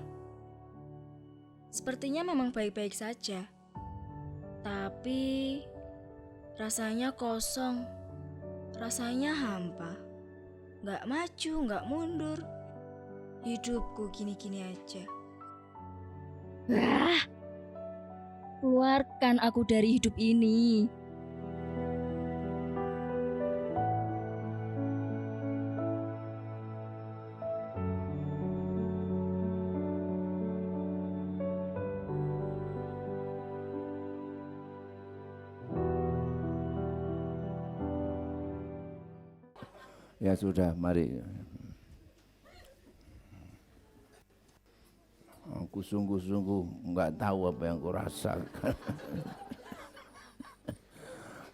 [SPEAKER 4] Sepertinya memang baik-baik saja. Tapi rasanya kosong. Rasanya hampa. Gak maju, gak mundur. Hidupku gini-gini aja. Wah, keluarkan aku dari hidup ini.
[SPEAKER 2] Ya sudah, mari. Aku sungguh-sungguh nggak tahu apa yang kurasakan.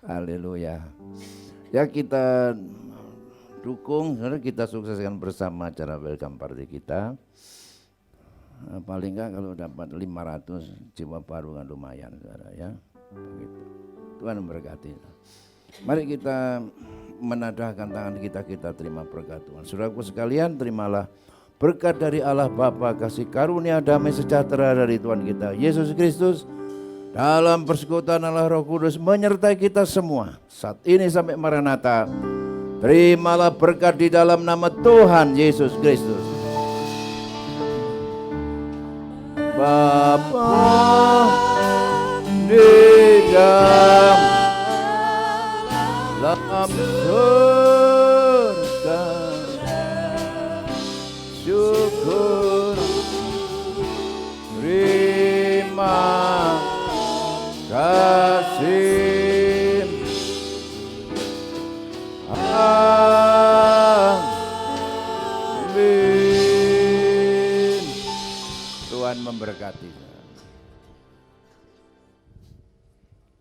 [SPEAKER 2] Haleluya. Ya kita dukung, kita sukseskan bersama acara welcome party kita. Paling enggak kalau dapat 500 jiwa baru kan lumayan, saudara ya. Begitu. Tuhan memberkati. Mari kita menadahkan tangan kita terima berkat Tuhan. Saudaraku sekalian, terimalah berkat dari Allah Bapa, kasih karunia damai sejahtera dari Tuhan kita Yesus Kristus dalam persekutuan Allah Roh Kudus menyertai kita semua saat ini sampai Maranatha. Terimalah berkat di dalam nama Tuhan Yesus Kristus. Bapa di dalam surga, syukur, terima kasih. Amin. Tuhan memberkati.